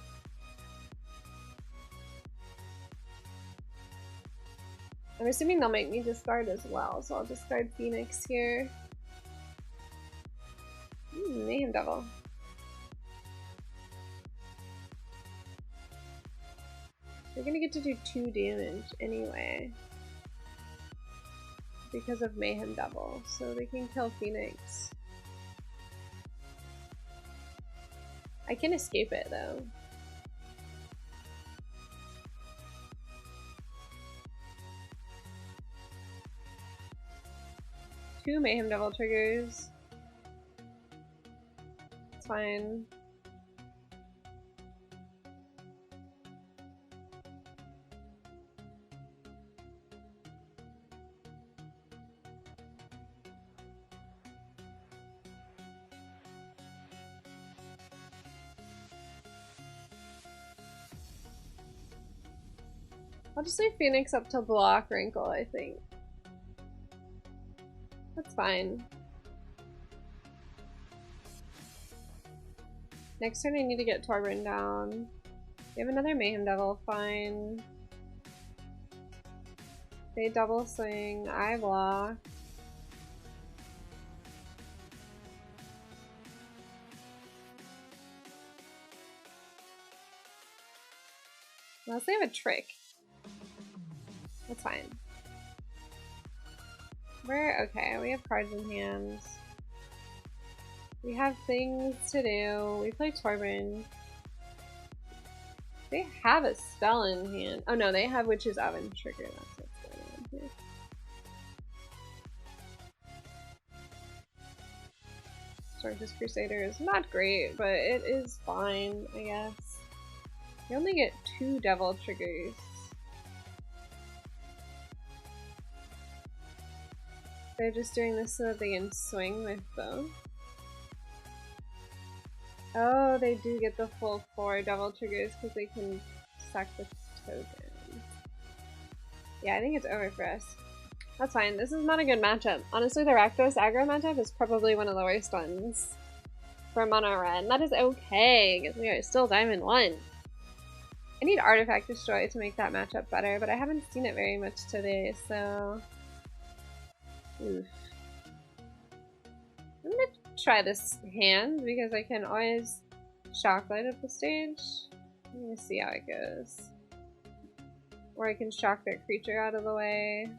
I'm assuming they'll make me discard as well, so I'll discard Phoenix here. Mayhem Devil. They're gonna get to do 2 damage anyway. Because of Mayhem Devil, so they can kill Phoenix. I can escape it though. Two Mayhem Devil triggers. It's fine. I'll just leave Phoenix up to block Wrinkle, I think. That's fine. Next turn I need to get Torben down. We have another Mayhem Devil, fine. They double swing, I block. Unless they have a trick. That's fine. We're okay, we have cards in hand. We have things to do. We play Torben. They have a spell in hand. Oh no, they have Witch's Oven trigger. That's what's going on here. Sorceress Crusader is not great, but it is fine, I guess. You only get 2 devil triggers. They're just doing this so that they can swing with both. Oh, they do get the full 4 devil triggers because they can suck the token. Yeah, I think it's over for us. That's fine. This is not a good matchup. Honestly, the Rakdos aggro matchup is probably one of the worst ones for Mono Red. And that is okay, because we are still Diamond 1. I need Artifact Destroy to make that matchup better, but I haven't seen it very much today, so... Oof. I'm gonna try this hand because I can always shock light up the stage. I'm gonna see how it goes. Or I can shock their creature out of the way.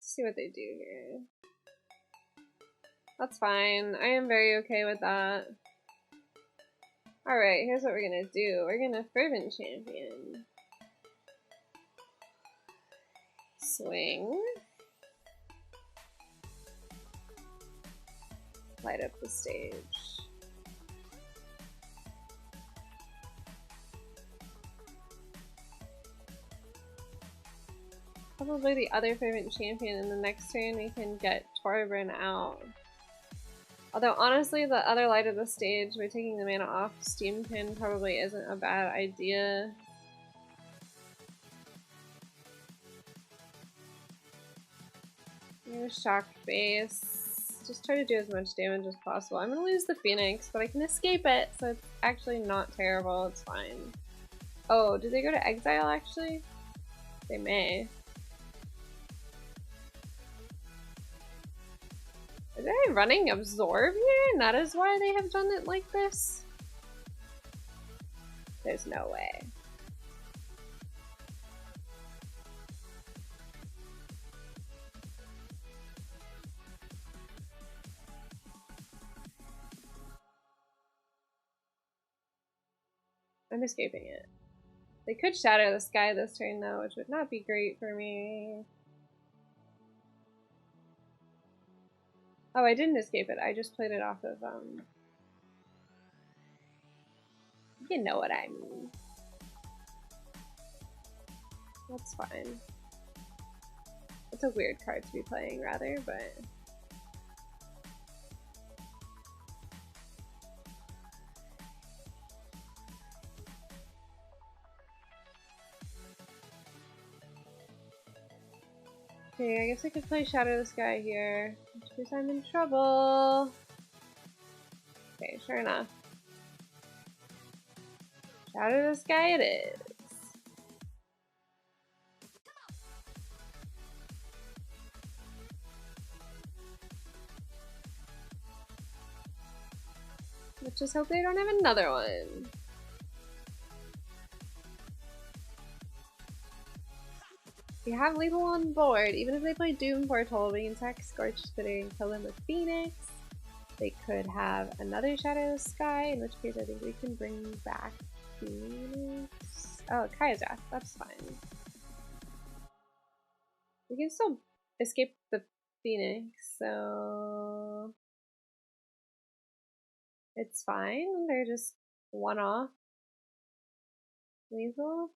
See what they do here. That's fine. I am very okay with that. Alright, here's what we're gonna do. We're gonna Fervent Champion. Swing. Light up the stage. also play the other favorite champion, and the next turn we can get Torbjorn out. Although honestly, the other light of the stage, by taking the mana off Steam Pin, probably isn't a bad idea. Shock base. Just try to do as much damage as possible. I'm gonna lose the Phoenix, but I can escape it, so it's actually not terrible. It's fine. Oh, did they go to exile actually? They may. Are they running Absorb here? And that is why they have done it like this? There's no way. I'm escaping it. They could shatter the sky this turn though, which would not be great for me. Oh, I didn't escape it. I just played it off of, you know what I mean. That's fine. It's a weird card to be playing, rather, but... Okay, I guess I could play Shadow the Sky here, because I'm in trouble. Okay, sure enough. Shadow the Sky it is. Let's just hope they don't have another one. We have lethal on board. Even if they play Doom Foretold, we can sack Scorch Spitter and kill them with Phoenix. They could have another Shadow of the Sky, in which case I think we can bring back Phoenix. Oh, Kaya's Wrath. That's fine. We can still escape the Phoenix, so... it's fine. They're just one off. Lethal.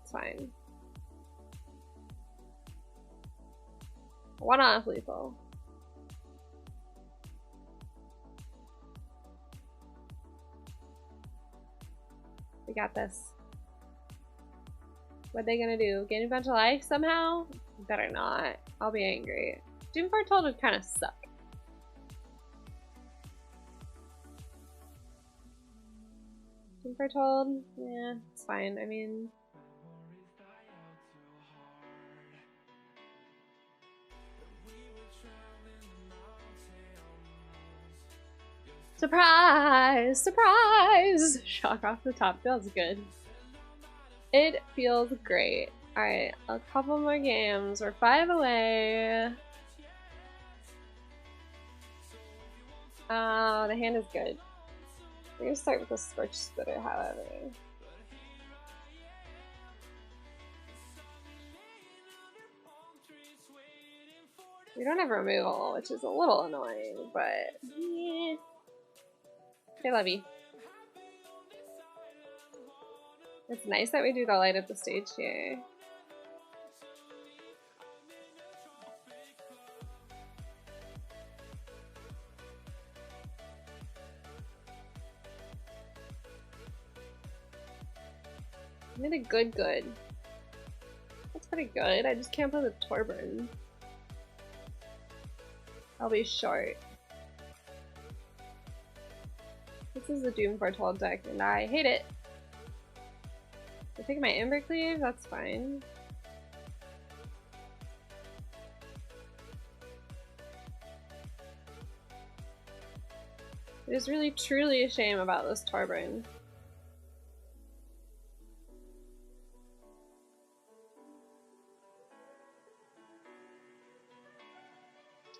It's fine. One off lethal. We got this. What are they gonna do? Gain a bunch of life somehow? Better not. I'll be angry. Doom Foretold would kind of suck. Doom Foretold? Yeah, it's fine. I mean... surprise! Surprise! Shock off the top. Feels good. It feels great. Alright, a couple more games. We're 5 away. The hand is good. We're gonna start with the Scorch Spitter, however. We don't have removal, which is a little annoying, but yeah. Okay, Levi. It's nice that we do the light up the stage here. I made a good. That's pretty good. I just can't play the Torbjorn. I'll be short. This is the Doom Foretold deck, and I hate it. I take my Ember Cleave, that's fine. It is really truly a shame about this Torbjorn.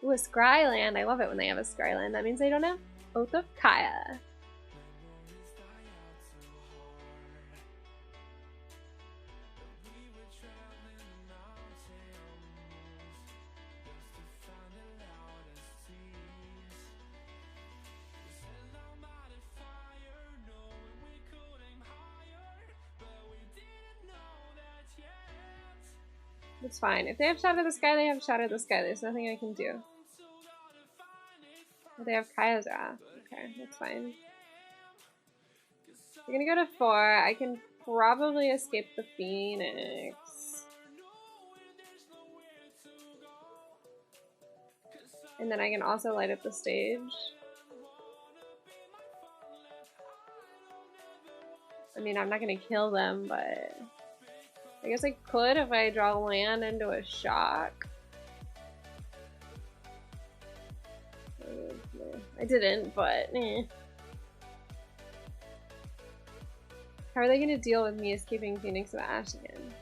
Ooh, a Scryland. I love it when they have a Scryland. That means they don't have Oath of Kaya. It's fine. If they have Shadow the Sky, they have Shadow the Sky. There's nothing I can do. If they have Kyozra. Okay, that's fine. We're gonna go to 4. I can probably escape the Phoenix. And then I can also light up the stage. I mean, I'm not gonna kill them, but I guess I could if I draw land into a shock. I didn't, but eh. How are they gonna deal with me escaping Phoenix of Ash again?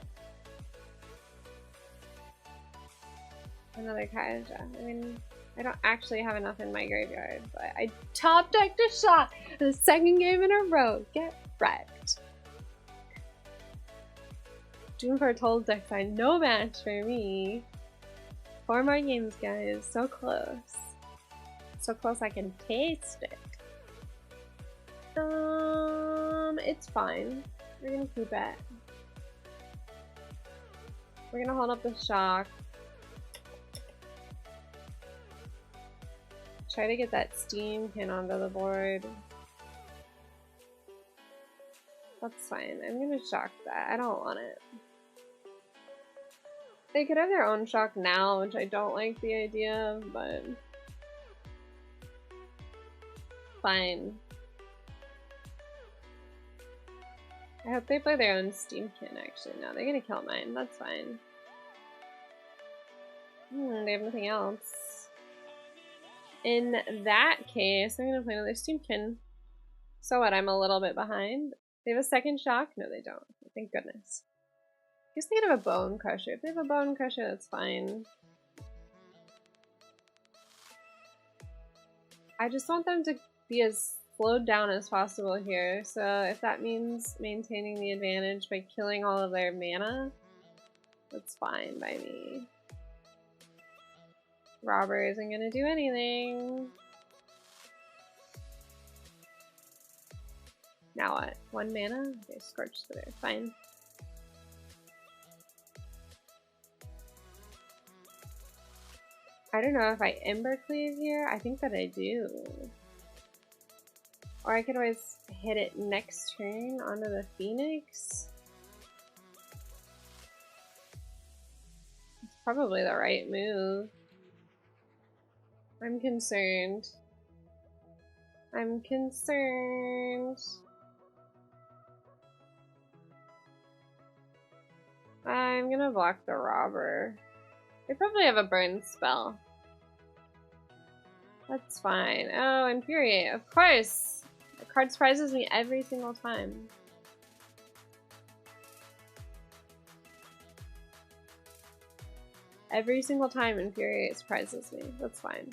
Another Kyozra. I mean, I don't actually have enough in my graveyard, but I top decked a shot the second game in a row. Get wrecked. Doom Foretold deck side, no match for me. 4 more games, guys. So close. So close I can taste it. It's fine. We're gonna keep it. We're gonna hold up the shock. Try to get that steam pin onto the board. That's fine. I'm gonna shock that. I don't want it. They could have their own shock now, which I don't like the idea of, but fine. I hope they play their own Steamkin, actually. No, they're gonna kill mine. That's fine. They have nothing else. In that case, I'm gonna play another Steamkin. So what, I'm a little bit behind? They have a second shock? No, they don't. Thank goodness. I guess they could have a Bone Crusher. If they have a Bone Crusher, that's fine. I just want them to be as slowed down as possible here, so if that means maintaining the advantage by killing all of their mana, that's fine by me. Robber isn't gonna do anything. Now what? 1 mana? Okay, Scorch Spitter, fine. I don't know if I Embercleave here. I think that I do. Or I could always hit it next turn onto the Phoenix. It's probably the right move. I'm concerned. I'm concerned. I'm gonna block the Robber. They probably have a burn spell. That's fine. Oh, Infuriate, of course! The card surprises me every single time. Every single time Infuriate surprises me. That's fine.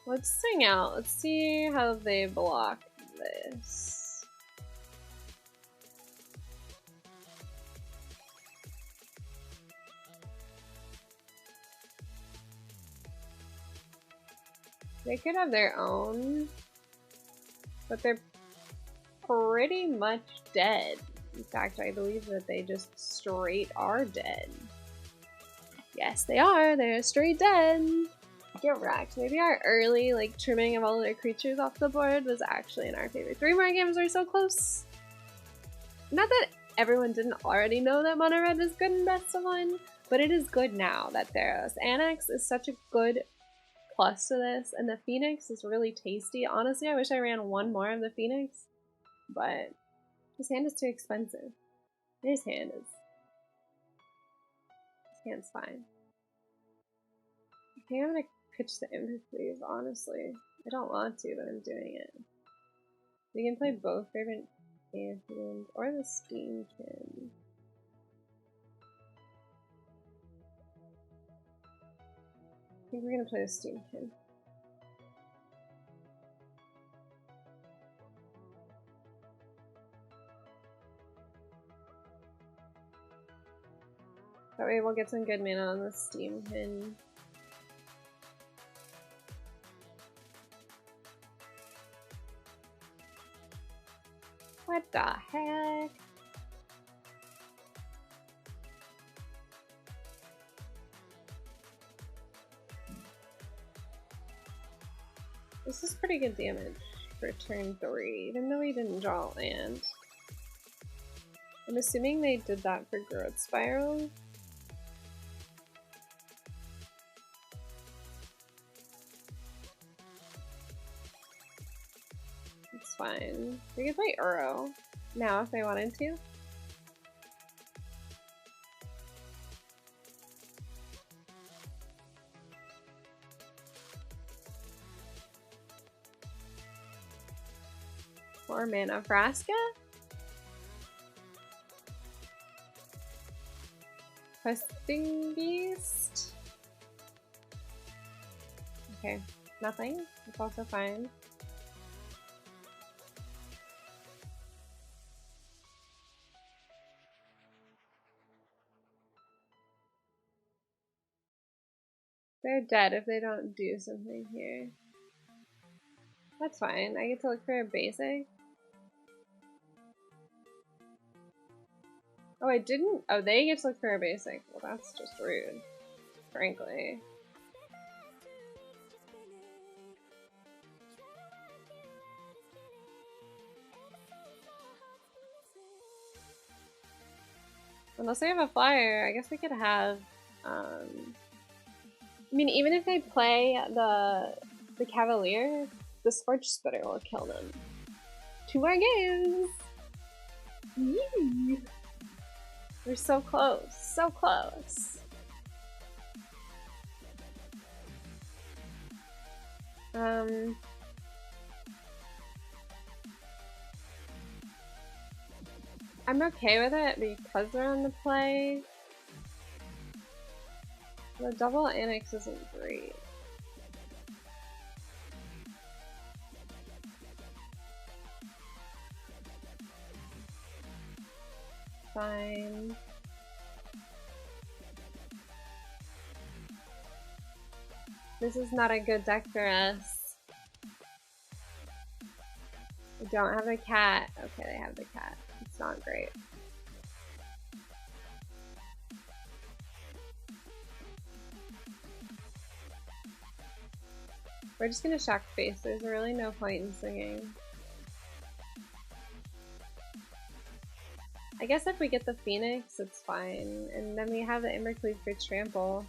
Let's swing out. Let's see how they block this. They could have their own, but they're pretty much dead. In fact, I believe that they just straight are dead. Yes, they are. They're straight dead. Get wrecked. Maybe our early trimming of all of their creatures off the board was actually in our favor. 3 more games are so close. Not that everyone didn't already know that Mono Red was good in Best of 1, but it is good now that Theros. Annex is such a good plus to this, and the Phoenix is really tasty. Honestly, I wish I ran 1 more of the Phoenix, but his hand is too expensive. His hand's fine. I think I'm gonna pitch the Embercleave, honestly. I don't want to, but I'm doing it. We can play both Fervent Champions or the Steamkin. I think we're gonna play the Steamkin. That way we'll get some good mana on the Steam Hin. What the heck? This is pretty good damage for turn 3, even though he didn't draw land. I'm assuming they did that for Growth Spiral. It's fine. We could play Uro now if they wanted to. More mana, Vraska? Questing Beast? Okay, nothing. It's also fine. They're dead if they don't do something here. That's fine. I get to look for a basic. Oh, I didn't? Oh, they get to look for a basic. Well, that's just rude, frankly. Unless they have a flyer, I guess we could have, I mean, even if they play the Cavalier, the Scorch Spitter will kill them. 2 more games! Yee! We're so close, so close. I'm okay with it because they're on the play. The double Ahrix isn't great. Fine. This is not a good deck for us. We don't have a cat. Okay, they have the cat. It's not great. We're just gonna shock face. There's really no point in singing. I guess if we get the Phoenix, it's fine. And then we have the Embercleave for Trample.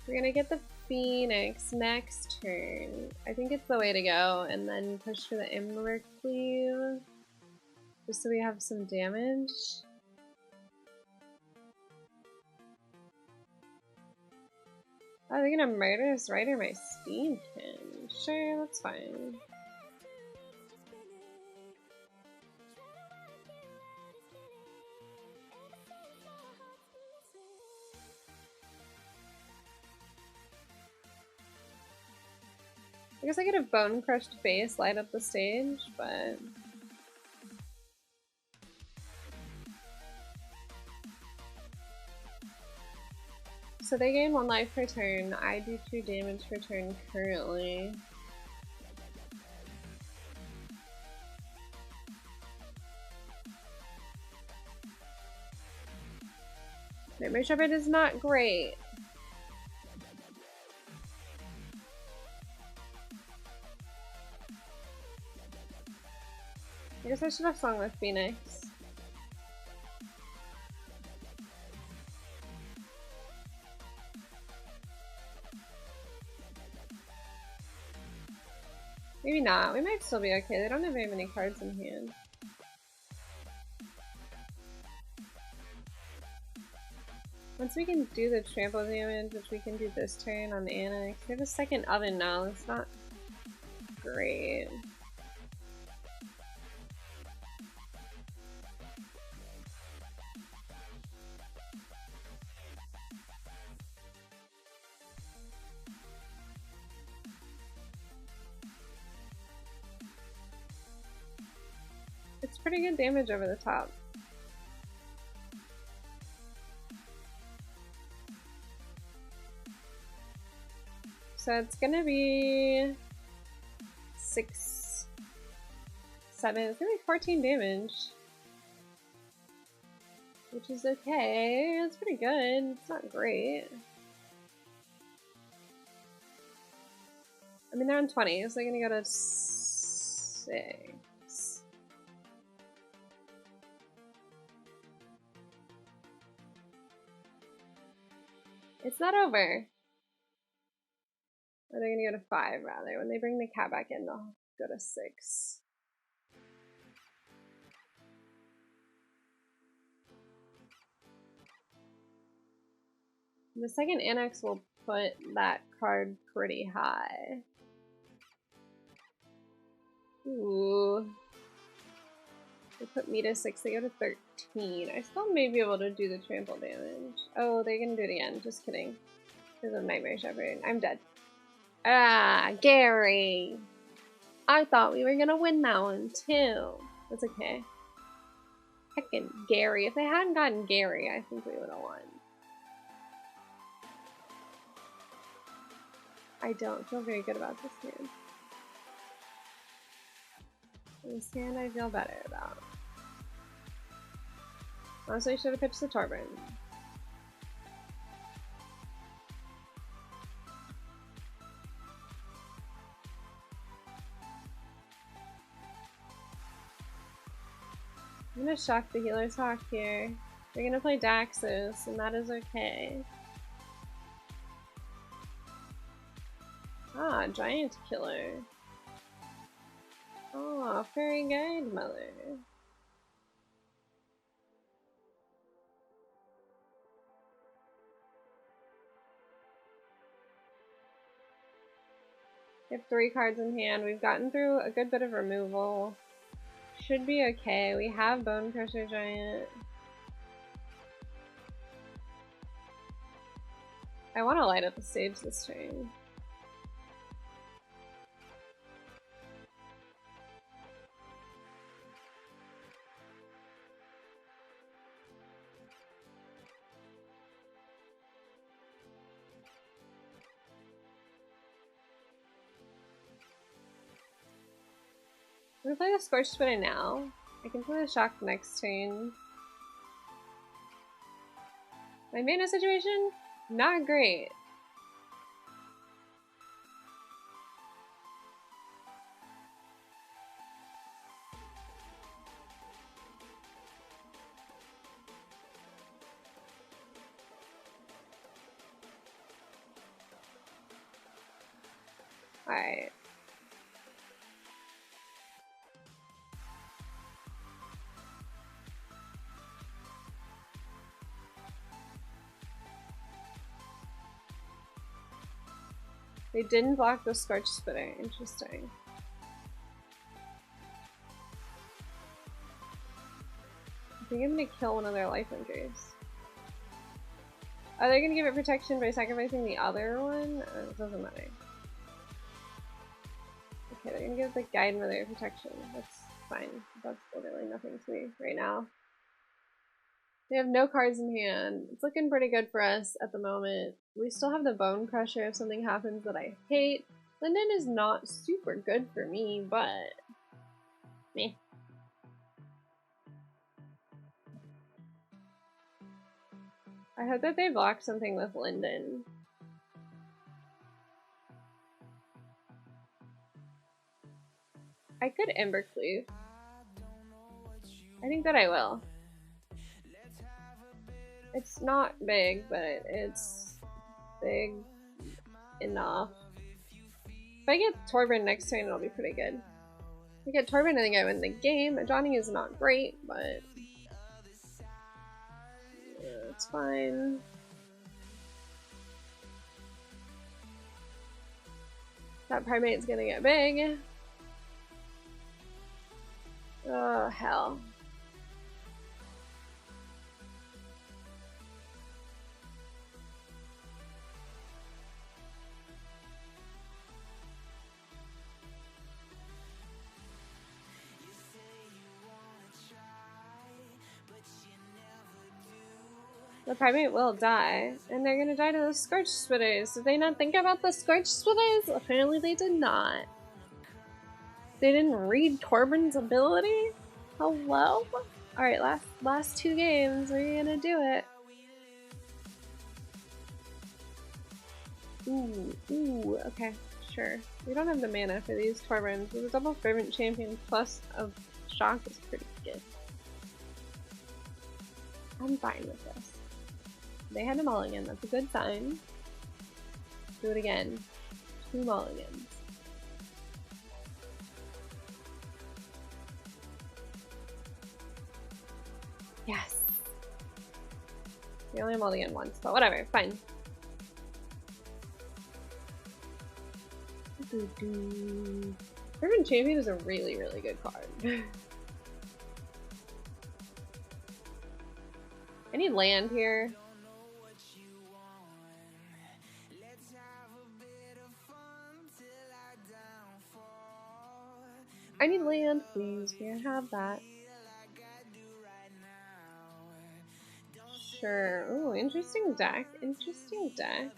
We're gonna get the Phoenix next turn. I think it's the way to go, and then push for the Embercleave. Just so we have some damage. Oh, they're gonna murder us right in my Steam Pin. Sure, that's fine. I guess I could have Bone Crushed base, light up the stage, but... So they gain 1 life per turn. I do 2 damage per turn currently. Nightmare Shepherd is not great. I guess I should have sung with Phoenix. Maybe not. We might still be okay. They don't have very many cards in hand. Once we can do the trample damage, which we can do this turn on the Ahrix. We have a second oven now. That's not great. It's pretty good damage over the top. So it's gonna be 6, 7, it's gonna be 14 damage. Which is okay, it's pretty good, it's not great. I mean, they're on 20, so they're gonna go to 6. It's not over. Or they're gonna go to 5 rather. When they bring the cat back in, they'll go to 6. The second annex will put that card pretty high. Ooh. They put me to 6, they go to 13. I still may be able to do the trample damage. Oh, they're gonna do it again. Just kidding. Because of Nightmare Shepherd. I'm dead. Ah, Gary! I thought we were gonna win that one too. That's okay. Heckin' Gary. If they hadn't gotten Gary, I think we would have won. I don't feel very good about this hand. This hand I feel better about. Honestly, I should have pitched the Torburn. I'm gonna shock the Healer's Hawk here. They're gonna play Daxos, and that is okay. Ah, Giant Killer. Oh, very good, mother. We have 3 cards in hand. We've gotten through a good bit of removal. Should be okay. We have Bone Crusher Giant. I want to light up the stage this turn. I'm gonna play the Scorch Spitter now. I can play the Shock next turn. My mana situation? Not great. Alright. They didn't block the Scorch Spitter. Interesting. I think I'm gonna kill one of their lifelinkers. Are they gonna give it protection by sacrificing the other one? It doesn't matter. Okay, they're gonna give the Guide Mother protection. That's fine. That's literally nothing to me right now. They have no cards in hand. It's looking pretty good for us at the moment. We still have the Bone Crusher if something happens that I hate. Linden is not super good for me, but meh. I hope that they block something with Linden. I could Embercleave. I think that I will. It's not big, but it's big enough. If I get Torburn next turn, it'll be pretty good. If I get Torburn, I think I win the game. Johnny is not great, but yeah, it's fine. That Primate's gonna get big. Oh, hell. The primate will die, and they're gonna die to the Scorch Spitters. Did they not think about the Scorch Spitters? Apparently they did not. They didn't read Corbin's ability? Hello? Alright, last 2 games, we're gonna do it. Ooh, okay, sure. We don't have the mana for these Corbins, but the double Fervent Champion plus of Shock is pretty good. I'm fine with this. They had a mulligan, that's a good sign. Do it again. 2 mulligans. Yes! We only mulligan once, but whatever, fine. Fervent Champion is a really, really good card. I need land here. I need land, please. Can I have that? Sure. Ooh, interesting deck. Interesting deck.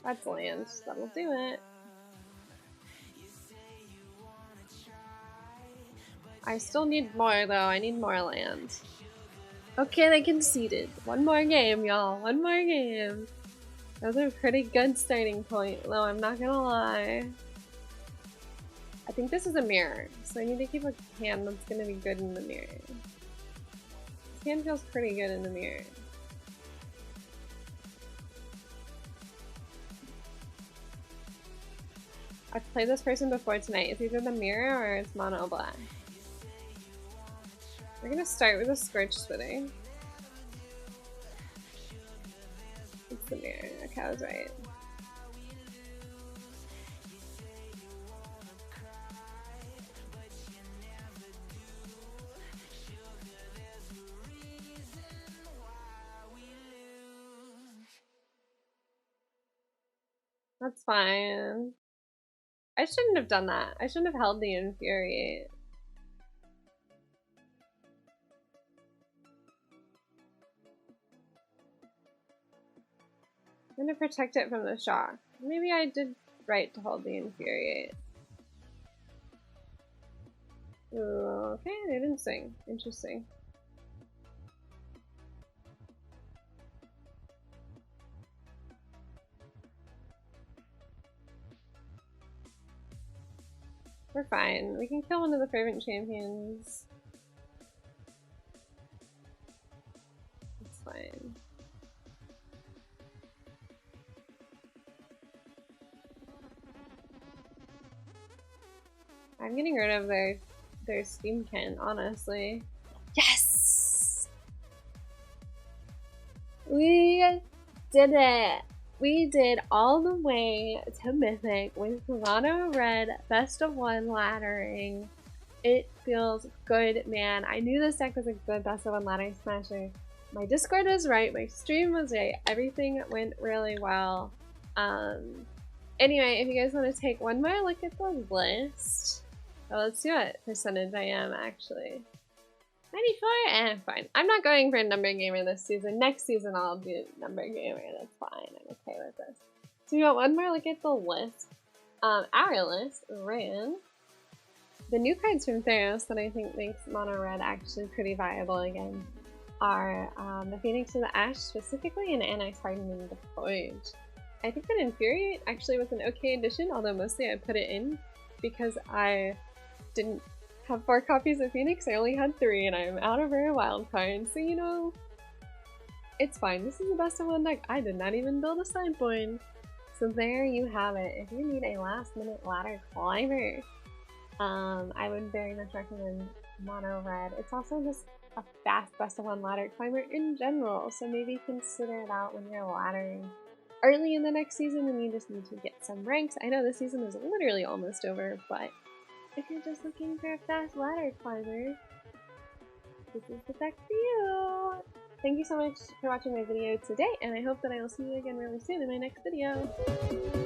That's land. That'll do it. I still need more, though. I need more land. Okay, they conceded. One more game, y'all. One more game. That was a pretty good starting point, though, I'm not gonna lie. I think this is a mirror, so I need to keep a hand that's gonna be good in the mirror. This hand feels pretty good in the mirror. I've played this person before tonight. It's either the mirror or it's mono black. We're gonna start with a Scorch Spitter. It's the mirror. Okay, I was right. That's fine. I shouldn't have done that. I shouldn't have held the Infuriate. I'm gonna protect it from the shock. Maybe I did right to hold the Infuriate. Ooh, okay, they didn't sing. Interesting. We're fine. We can kill one of the Fervent Champions. It's fine. I'm getting rid of their Steamkin, honestly. Yes! We did it! We did all the way to Mythic with mono red best of 1 laddering. It feels good, man. I knew this deck was a good best of 1 ladder smasher. My Discord was right, my stream was right, everything went really well. Anyway, if you guys want to take one more look at the list. Oh, let's see what percentage I am actually. 94? Fine. I'm not going for a number gamer this season. Next season I'll do number gamer. That's fine. I'm okay with this. So we got one more look at the list. Our list ran the new cards from Theros that I think makes mono red actually pretty viable again are the Phoenix of the Ash specifically and Annex Hardening the Forge. I think that Infuriate actually was an okay addition, although mostly I put it in because I didn't have 4 copies of Phoenix, I only had 3 and I'm out of rare wild cards, so you know, it's fine. This is the best of 1 deck. I did not even build a sideboard. So there you have it. If you need a last minute ladder climber, I would very much recommend mono red. It's also just a fast best of 1 ladder climber in general, so maybe consider it out when you're laddering early in the next season and you just need to get some ranks. I know this season is literally almost over, but if you're just looking for a fast ladder climber, this is the deck for you! Thank you so much for watching my video today, and I hope that I will see you again really soon in my next video.